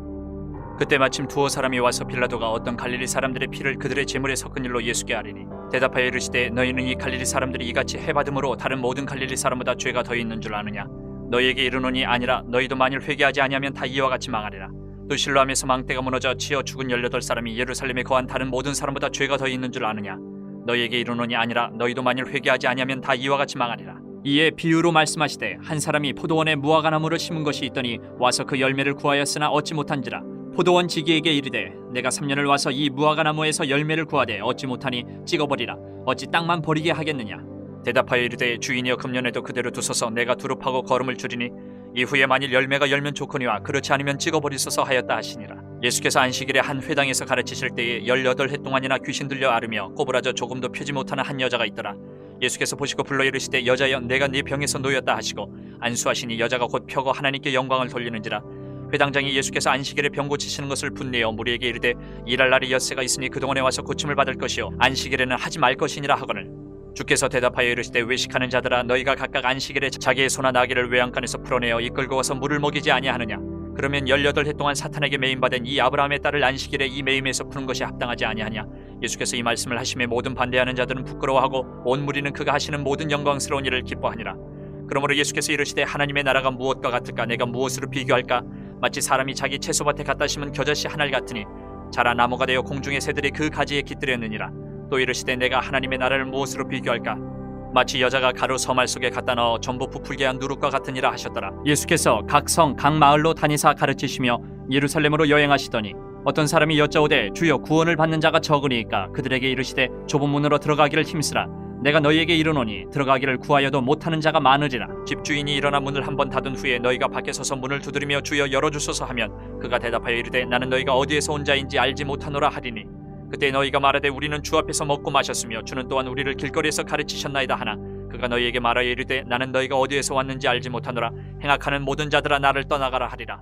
그때 마침 두어 사람이 와서 빌라도가 어떤 갈릴리 사람들의 피를 그들의 제물에 섞은 일로 예수께 아뢰니 대답하여 이르시되 너희는 이 갈릴리 사람들이 이같이 해받음으로 다른 모든 갈릴리 사람보다 죄가 더 있는 줄 아느냐. 너희에게 이르노니 아니라 너희도 만일 회개하지 아니하면 다 이와 같이 망하리라. 또 실로암에서 망대가 무너져 치어 죽은 18사람이 예루살렘에 거한 다른 모든 사람보다 죄가 더 있는 줄 아느냐. 너희에게 이르노니 아니라 너희도 만일 회개하지 아니하면 다 이와 같이 망하리라. 이에 비유로 말씀하시되 한 사람이 포도원에 무화과 나무를 심은 것이 있더니 와서 그 열매를 구하였으나 얻지 못한지라. 포도원 지기에게 이르되 내가 3년을 와서 이 무화과 나무에서 열매를 구하되 얻지 못하니 찍어버리라. 어찌 땅만 버리게 하겠느냐. 대답하여 이르되 주인이여 금년에도 그대로 두소서 내가 두릅하고 거름을 줄이니 이후에 만일 열매가 열면 좋거니와 그렇지 않으면 찍어버리소서 하였다 하시니라. 예수께서 안식일에 한 회당에서 가르치실 때에 18해 동안이나 귀신 들려 앓으며 꼬부라져 조금도 펴지 못하는 한 여자가 있더라. 예수께서 보시고 불러 이르시되 여자여 내가 네 병에서 놓였다 하시고 안수하시니 여자가 곧 펴고 하나님께 영광을 돌리는지라. 회당장이 예수께서 안식일에 병 고치시는 것을 분내어 무리에게 이르되 일할 날이 엿새가 있으니 그동안에 와서 고침을 받을 것이요 안식일에는 하지 말 것이니라 하거늘. 주께서 대답하여 이르시되 외식하는 자들아 너희가 각각 안식일에 자기의 소나 나귀를 외양간에서 풀어내어 이끌고 와서 물을 먹이지 아니하느냐. 그러면 18해 동안 사탄에게 매임받은 이 아브라함의 딸을 안식일에 이 매임에서 푸는 것이 합당하지 아니하냐. 예수께서 이 말씀을 하심에 모든 반대하는 자들은 부끄러워하고 온 무리는 그가 하시는 모든 영광스러운 일을 기뻐하니라. 그러므로 예수께서 이르시되 하나님의 나라가 무엇과 같을까. 내가 무엇으로 비교할까. 마치 사람이 자기 채소밭에 갖다 심은 겨자씨 하나를 같으니 자라 나무가 되어 공중의 새들이 그 가지에 깃들였느니라. 또 이르시되 내가 하나님의 나라를 무엇으로 비교할까. 마치 여자가 가루 서말 속에 갖다 넣어 전부 부풀게 한 누룩과 같으니라 하셨더라. 예수께서 각 성 각 마을로 다니사 가르치시며 예루살렘으로 여행하시더니 어떤 사람이 여짜오되 주여 구원을 받는 자가 적으니까 그들에게 이르시되 좁은 문으로 들어가기를 힘쓰라. 내가 너희에게 이르노니 들어가기를 구하여도 못하는 자가 많으리라. 집주인이 일어나 문을 한번 닫은 후에 너희가 밖에 서서 문을 두드리며 주여 열어주소서 하면 그가 대답하여 이르되 나는 너희가 어디에서 온 자인지 알지 못하노라 하리니 그때 너희가 말하되 우리는 주 앞에서 먹고 마셨으며 주는 또한 우리를 길거리에서 가르치셨나이다 하나 그가 너희에게 말하여 이르되 나는 너희가 어디에서 왔는지 알지 못하노라. 행악하는 모든 자들아 나를 떠나가라 하리라.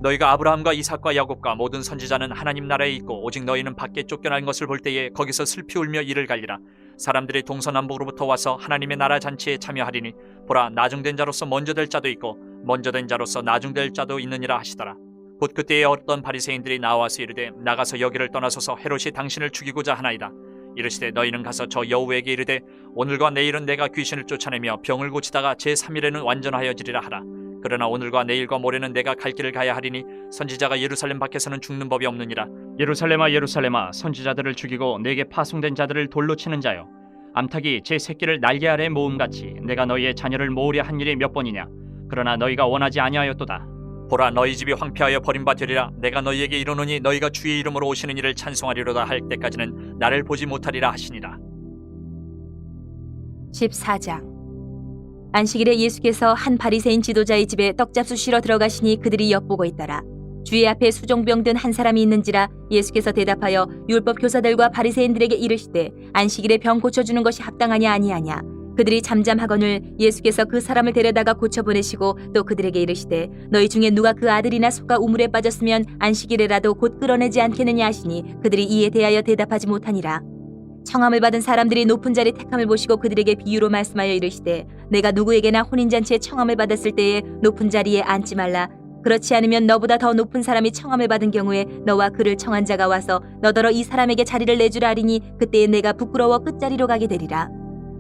너희가 아브라함과 이삭과 야곱과 모든 선지자는 하나님 나라에 있고 오직 너희는 밖에 쫓겨난 것을 볼 때에 거기서 슬피 울며 이를 갈리라. 사람들이 동서남북으로부터 와서 하나님의 나라 잔치에 참여하리니 보라 나중된 자로서 먼저 될 자도 있고 먼저 된 자로서 나중될 자도 있느니라 하시더라. 곧 그때에 어떤 바리새인들이 나와서 이르되 나가서 여기를 떠나소서 헤롯이 당신을 죽이고자 하나이다. 이르시되 너희는 가서 저 여우에게 이르되 오늘과 내일은 내가 귀신을 쫓아내며 병을 고치다가 제3일에는 완전하여지리라 하라. 그러나 오늘과 내일과 모레는 내가 갈 길을 가야 하리니 선지자가 예루살렘 밖에서는 죽는 법이 없느니라. 예루살렘아 예루살렘아 선지자들을 죽이고 내게 파송된 자들을 돌로 치는 자여 암탉이 제 새끼를 날개 아래 모음같이 내가 너희의 자녀를 모으려 한 일이 몇 번이냐. 그러나 너희가 원하지 아니하였도다. 보라 너희 집이 황폐하여 버림받으리라. 내가 너희에게 이르노니 너희가 주의 이름으로 오시는 이를 찬송하리로다 할 때까지는 나를 보지 못하리라 하시니라. 14장. 안식일에 예수께서 한 바리새인 지도자의 집에 떡잡수시러 들어가시니 그들이 엿보고 있더라. 주의 앞에 수종병 든 한 사람이 있는지라. 예수께서 대답하여 율법 교사들과 바리새인들에게 이르시되 안식일에 병 고쳐주는 것이 합당하냐 아니하냐. 그들이 잠잠하거늘 예수께서 그 사람을 데려다가 고쳐보내시고 또 그들에게 이르시되 너희 중에 누가 그 아들이나 소가 우물에 빠졌으면 안식일에라도 곧 끌어내지 않겠느냐 하시니 그들이 이에 대하여 대답하지 못하니라. 청함을 받은 사람들이 높은 자리 택함을 보시고 그들에게 비유로 말씀하여 이르시되 내가 누구에게나 혼인잔치에 청함을 받았을 때에 높은 자리에 앉지 말라. 그렇지 않으면 너보다 더 높은 사람이 청함을 받은 경우에 너와 그를 청한 자가 와서 너더러 이 사람에게 자리를 내주라 하리니 그때에 내가 부끄러워 끝자리로 가게 되리라.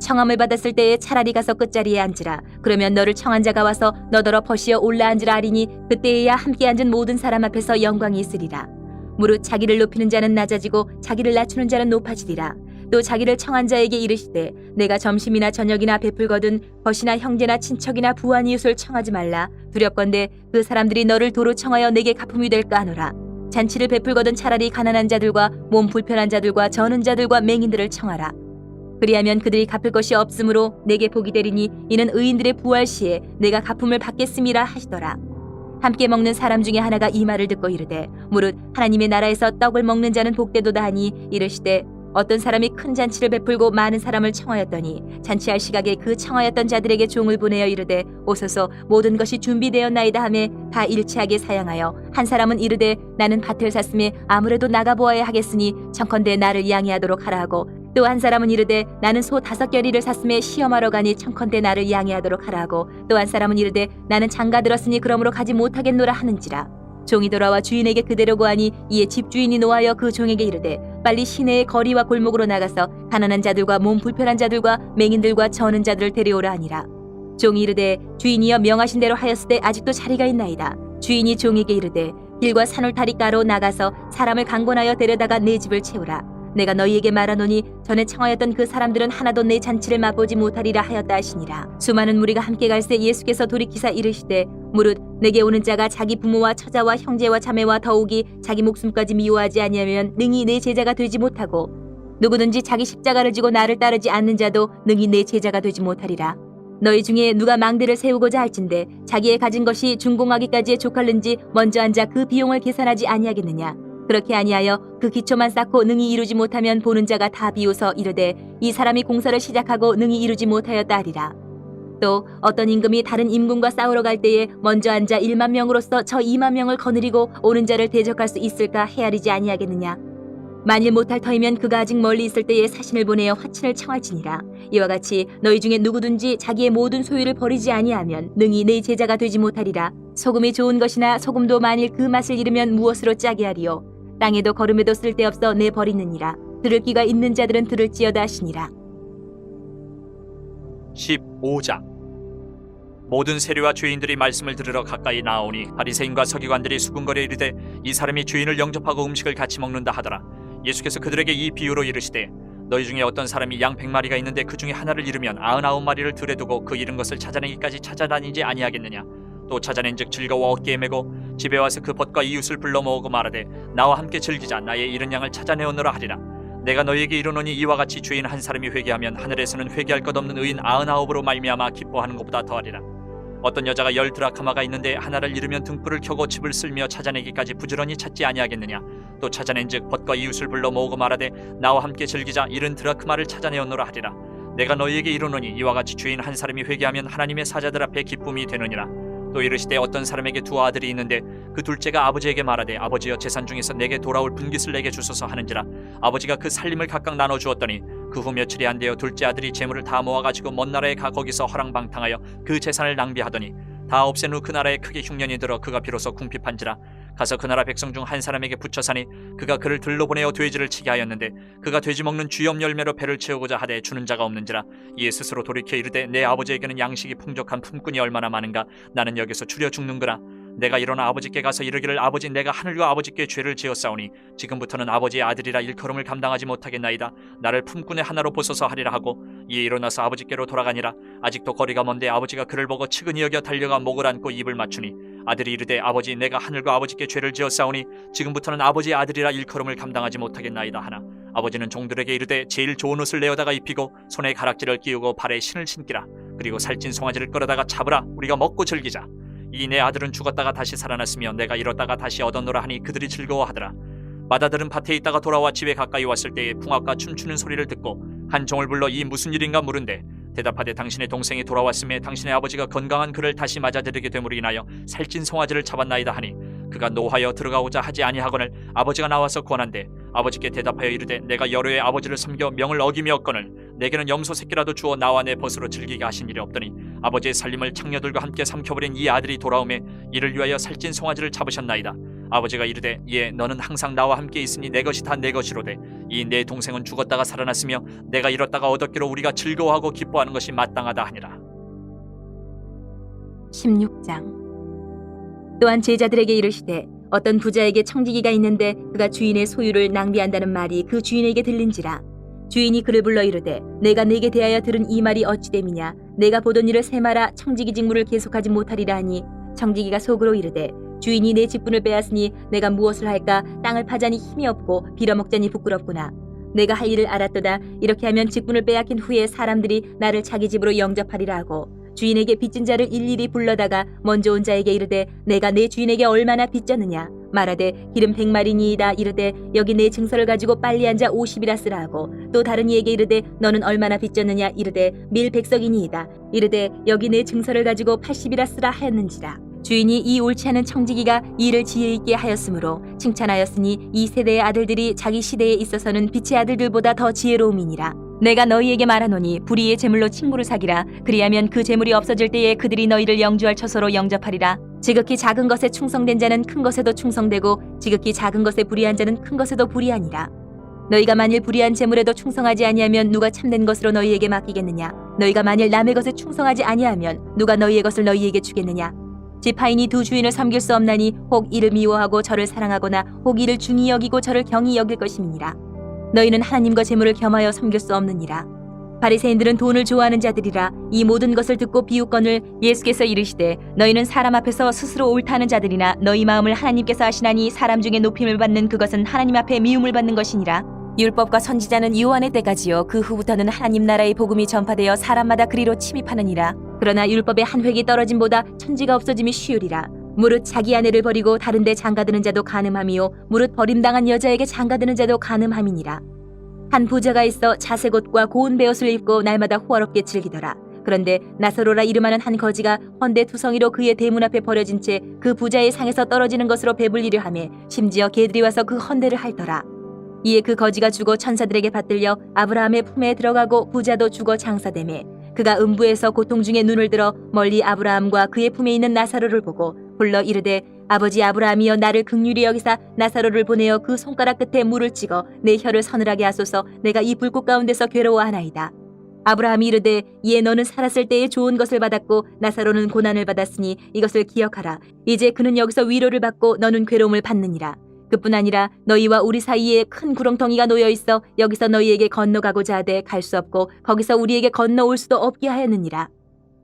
청함을 받았을 때에 차라리 가서 끝자리에 앉으라. 그러면 너를 청한 자가 와서 너더러 버시어 올라앉으라 하리니 그때에야 함께 앉은 모든 사람 앞에서 영광이 있으리라. 무릇 자기를 높이는 자는 낮아지고 자기를 낮추는 자는 높아지리라. 또 자기를 청한 자에게 이르시되 내가 점심이나 저녁이나 베풀거든 벗이나 형제나 친척이나 부한 이웃을 청하지 말라. 두렵건대 그 사람들이 너를 도로 청하여 내게 갚음이 될까 하노라. 잔치를 베풀거든 차라리 가난한 자들과 몸 불편한 자들과 저는 자들과 맹인들을 청하라. 그리하면 그들이 갚을 것이 없으므로 내게 복이 되리니 이는 의인들의 부활 시에 내가 갚음을 받겠음이라 하시더라. 함께 먹는 사람 중에 하나가 이 말을 듣고 이르되 무릇 하나님의 나라에서 떡을 먹는 자는 복되도다 하니 이르시되 어떤 사람이 큰 잔치를 베풀고 많은 사람을 청하였더니 잔치할 시각에 그 청하였던 자들에게 종을 보내어 이르되 오소서 모든 것이 준비되었나이다 하매 다 일치하게 사양하여 한 사람은 이르되 나는 밭을 샀음에 아무래도 나가보아야 하겠으니 청컨대 나를 양해하도록 하라 하고 또 한 사람은 이르되 나는 소 5겨리를 샀음에 시험하러 가니 청컨대 나를 양해하도록 하라 하고 또 한 사람은 이르되 나는 장가 들었으니 그러므로 가지 못하겠노라 하는지라. 종이 돌아와 주인에게 그대로 고하니 이에 집주인이 노하여 그 종에게 이르되 빨리 시내의 거리와 골목으로 나가서 가난한 자들과 몸 불편한 자들과 맹인들과 저는 자들을 데려오라 하니라. 종이 이르되 주인이여 명하신 대로 하였으되 아직도 자리가 있나이다. 주인이 종에게 이르되 길과 산울타리가로 나가서 사람을 강권하여 데려다가 내 집을 채우라. 내가 너희에게 말하노니 전에 청하였던 그 사람들은 하나도 내 잔치를 맛보지 못하리라 하였다 하시니라. 수많은 무리가 함께 갈새 예수께서 돌이키사 이르시되 무릇 내게 오는 자가 자기 부모와 처자와 형제와 자매와 더욱이 자기 목숨까지 미워하지 아니하면 능히 내 제자가 되지 못하고 누구든지 자기 십자가를 지고 나를 따르지 않는 자도 능히 내 제자가 되지 못하리라. 너희 중에 누가 망대를 세우고자 할진대 자기의 가진 것이 준공하기까지에 족할는지 먼저 앉아 그 비용을 계산하지 아니하겠느냐. 그렇게 아니하여 그 기초만 쌓고 능히 이루지 못하면 보는 자가 다 비웃어 이르되 이 사람이 공사를 시작하고 능히 이루지 못하였다 하리라. 또 어떤 임금이 다른 임금과 싸우러 갈 때에 먼저 앉아 1만 명으로서 저 2만 명을 거느리고 오는 자를 대적할 수 있을까 헤아리지 아니하겠느냐. 만일 못할 터이면 그가 아직 멀리 있을 때에 사신을 보내어 화친을 청할지니라. 이와 같이 너희 중에 누구든지 자기의 모든 소유를 버리지 아니하면 능히 내 제자가 되지 못하리라. 소금이 좋은 것이나 소금도 만일 그 맛을 잃으면 무엇으로 짜게 하리요. 땅에도 거름에도 쓸데없어 내 버리느니라. 들을 귀가 있는 자들은 들을지어다 하시니라. 15장. 모든 세리와 주인들이 말씀을 들으러 가까이 나오니 바리새인과 서기관들이 수군거려 이르되 이 사람이 주인을 영접하고 음식을 같이 먹는다 하더라. 예수께서 그들에게 이 비유로 이르시되 너희 중에 어떤 사람이 양 100마리가 있는데 그 중에 하나를 잃으면 99마리를 들에 두고 그 잃은 것을 찾아내기까지 찾아다니지 아니하겠느냐. 또 찾아낸즉 즐거워 어깨에 메고 집에 와서 그 벗과 이웃을 불러 모으고 말하되 나와 함께 즐기자. 나의 잃은 양을 찾아내오노라 하리라. 내가 너희에게 이르노니 이와 같이 주인 한 사람이 회개하면 하늘에서는 회개할 것 없는 의인 99으로 말미암아 기뻐하는 것보다 더하리라. 어떤 여자가 10 드라크마가 있는데 하나를 잃으면 등불을 켜고 집을 쓸며 찾아내기까지 부지런히 찾지 아니하겠느냐. 또 찾아낸즉 벗과 이웃을 불러 모으고 말하되 나와 함께 즐기자. 잃은 드라크마를 찾아내었노라 하리라. 내가 너희에게 이르노니 이와 같이 주인 한 사람이 회개하면 하나님의 사자들 앞에 기쁨이 되느니라. 또 이르시되 어떤 사람에게 2 아들이 있는데 그 둘째가 아버지에게 말하되 아버지여 재산 중에서 내게 돌아올 분깃을 내게 주소서 하는지라. 아버지가 그 살림을 각각 나눠 주었더니 그 후 며칠이 안 되어 둘째 아들이 재물을 다 모아가지고 먼 나라에 가 거기서 허랑방탕하여 그 재산을 낭비하더니 다 없앤 후 그 나라에 크게 흉년이 들어 그가 비로소 궁핍한지라. 가서 그 나라 백성 중 한 사람에게 붙여 사니 그가 그를 들로 보내어 돼지를 치게 하였는데 그가 돼지 먹는 쥐염 열매로 배를 채우고자 하되 주는 자가 없는지라. 이에 스스로 돌이켜 이르되 내 아버지에게는 양식이 풍족한 품꾼이 얼마나 많은가. 나는 여기서 추려 죽는구나. 내가 일어나 아버지께 가서 이르기를 아버지 내가 하늘과 아버지께 죄를 지었사오니 지금부터는 아버지의 아들이라 일컬음을 감당하지 못하겠나이다. 나를 품꾼의 하나로 보소서 하리라 하고 이에 일어나서 아버지께로 돌아가니라. 아직도 거리가 먼데 아버지가 그를 보고 측은히 여겨 달려가 목을 안고 입을 맞추니 아들이 이르되 아버지 내가 하늘과 아버지께 죄를 지었사오니 지금부터는 아버지의 아들이라 일컬음을 감당하지 못하겠나이다 하나 아버지는 종들에게 이르되 제일 좋은 옷을 내어다가 입히고 손에 가락지를 끼우고 발에 신을 신기라. 그리고 살찐 송아지를 끌어다가 잡으라. 우리가 먹고 즐기자. 이 내 아들은 죽었다가 다시 살아났으며 내가 잃었다가 다시 얻었노라 하니 그들이 즐거워하더라. 맏아들은 밭에 있다가 돌아와 집에 가까이 왔을 때에 풍악과 춤추는 소리를 듣고 한 종을 불러 이 무슨 일인가 물은데 대답하되 당신의 동생이 돌아왔음에 당신의 아버지가 건강한 그를 다시 맞아들이게 됨으로 인하여 살찐 송아지를 잡았나이다 하니 그가 노하여 들어가고자 하지 아니하거늘 아버지가 나와서 권한대 아버지께 대답하여 이르되 내가 여러 해 아버지를 섬겨 명을 어기며었거늘 내게는 염소 새끼라도 주어 나와 내 벗으로 즐기게 하신 일이 없더니 아버지의 살림을 창녀들과 함께 삼켜버린 이 아들이 돌아오매 이를 위하여 살찐 송아지를 잡으셨나이다. 아버지가 이르되 예 너는 항상 나와 함께 있으니 내 것이 다 내 것이로되 이 내 동생은 죽었다가 살아났으며 내가 잃었다가 얻었기로 우리가 즐거워하고 기뻐하는 것이 마땅하다 하니라. 16장. 또한 제자들에게 이르시되 어떤 부자에게 청지기가 있는데 그가 주인의 소유를 낭비한다는 말이 그 주인에게 들린지라. 주인이 그를 불러 이르되 내가 네게 대하여 들은 이 말이 어찌 됨이냐. 내가 보던 일을 세마라 청지기 직무를 계속하지 못하리라 하니 청지기가 속으로 이르되 주인이 내 직분을 빼앗으니 내가 무엇을 할까. 땅을 파자니 힘이 없고 빌어먹자니 부끄럽구나. 내가 할 일을 알았도다. 이렇게 하면 직분을 빼앗긴 후에 사람들이 나를 자기 집으로 영접하리라 하고 주인에게 빚진 자를 일일이 불러다가 먼저 온 자에게 이르되 내가 내 주인에게 얼마나 빚졌느냐. 말하되 기름 100마리니이다. 이르되 여기 내 증서를 가지고 빨리 앉아 50이라 쓰라 하고 또 다른 이에게 이르되 너는 얼마나 빚졌느냐. 이르되 밀 100석이니이다. 이르되 여기 내 증서를 가지고 80이라 쓰라 하였는지라. 주인이 이 옳지 않은 청지기가 일을 지혜 있게 하였으므로 칭찬하였으니 이 세대의 아들들이 자기 시대에 있어서는 빛의 아들들보다 더 지혜로움이니라. 내가 너희에게 말하노니 불의의 재물로 친구를 사기라. 그리하면 그 재물이 없어질 때에 그들이 너희를 영주할 처소로 영접하리라. 지극히 작은 것에 충성된 자는 큰 것에도 충성되고 지극히 작은 것에 불의한 자는 큰 것에도 불의하니라. 너희가 만일 불의한 재물에도 충성하지 아니하면 누가 참된 것으로 너희에게 맡기겠느냐. 너희가 만일 남의 것에 충성하지 아니하면 누가 너희의 것을 너희에게 주겠느냐. 지파인이 두 주인을 섬길 수 없나니 혹 이를 미워하고 저를 사랑하거나 혹 이를 중히 여기고 저를 경히 여길 것임이니라. 너희는 하나님과 재물을 겸하여 섬길 수 없느니라. 바리새인들은 돈을 좋아하는 자들이라. 이 모든 것을 듣고 비웃거늘 예수께서 이르시되 너희는 사람 앞에서 스스로 옳다는 자들이나 너희 마음을 하나님께서 아시나니 사람 중에 높임을 받는 그것은 하나님 앞에 미움을 받는 것이니라. 율법과 선지자는 요한의 때까지요 그 후부터는 하나님 나라의 복음이 전파되어 사람마다 그리로 침입하느니라. 그러나 율법의 한 획이 떨어짐보다 천지가 없어짐이 쉬우리라. 무릇 자기 아내를 버리고 다른 데 장가드는 자도 간음함이요 무릇 버림당한 여자에게 장가드는 자도 간음함이니라. 한 부자가 있어 자색 옷과 고운 베옷을 입고 날마다 호화롭게 즐기더라. 그런데 나사로라 이름하는 한 거지가 헌데 투성이로 그의 대문 앞에 버려진 채 그 부자의 상에서 떨어지는 것으로 배불리려 하며 심지어 개들이 와서 그 헌데를 핥더라. 이에 그 거지가 죽어 천사들에게 받들려 아브라함의 품에 들어가고 부자도 죽어 장사되매 그가 음부에서 고통 중에 눈을 들어 멀리 아브라함과 그의 품에 있는 나사로를 보고 불러 이르되 아버지 아브라함이여 나를 긍휼히 여기사 나사로를 보내어 그 손가락 끝에 물을 찍어 내 혀를 서늘하게 하소서. 내가 이 불꽃 가운데서 괴로워하나이다. 아브라함이 이르되 이에 너는 살았을 때에 좋은 것을 받았고 나사로는 고난을 받았으니 이것을 기억하라. 이제 그는 여기서 위로를 받고 너는 괴로움을 받느니라. 그뿐 아니라 너희와 우리 사이에 큰 구렁텅이가 놓여 있어 여기서 너희에게 건너가고자 하되 갈 수 없고 거기서 우리에게 건너올 수도 없게 하였느니라.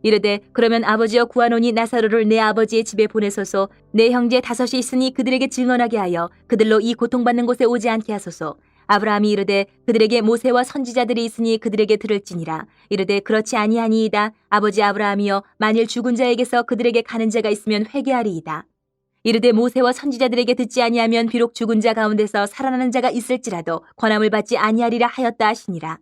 이르되 그러면 아버지여 구하노니 나사로를 내 아버지의 집에 보내소서. 내 형제 5이 있으니 그들에게 증언하게 하여 그들로 이 고통받는 곳에 오지 않게 하소서. 아브라함이 이르되 그들에게 모세와 선지자들이 있으니 그들에게 들을지니라. 이르되 그렇지 아니하니이다. 아버지 아브라함이여 만일 죽은 자에게서 그들에게 가는 자가 있으면 회개하리이다. 이르되 모세와 선지자들에게 듣지 아니하면 비록 죽은 자 가운데서 살아나는 자가 있을지라도 권함을 받지 아니하리라 하였다 하시니라.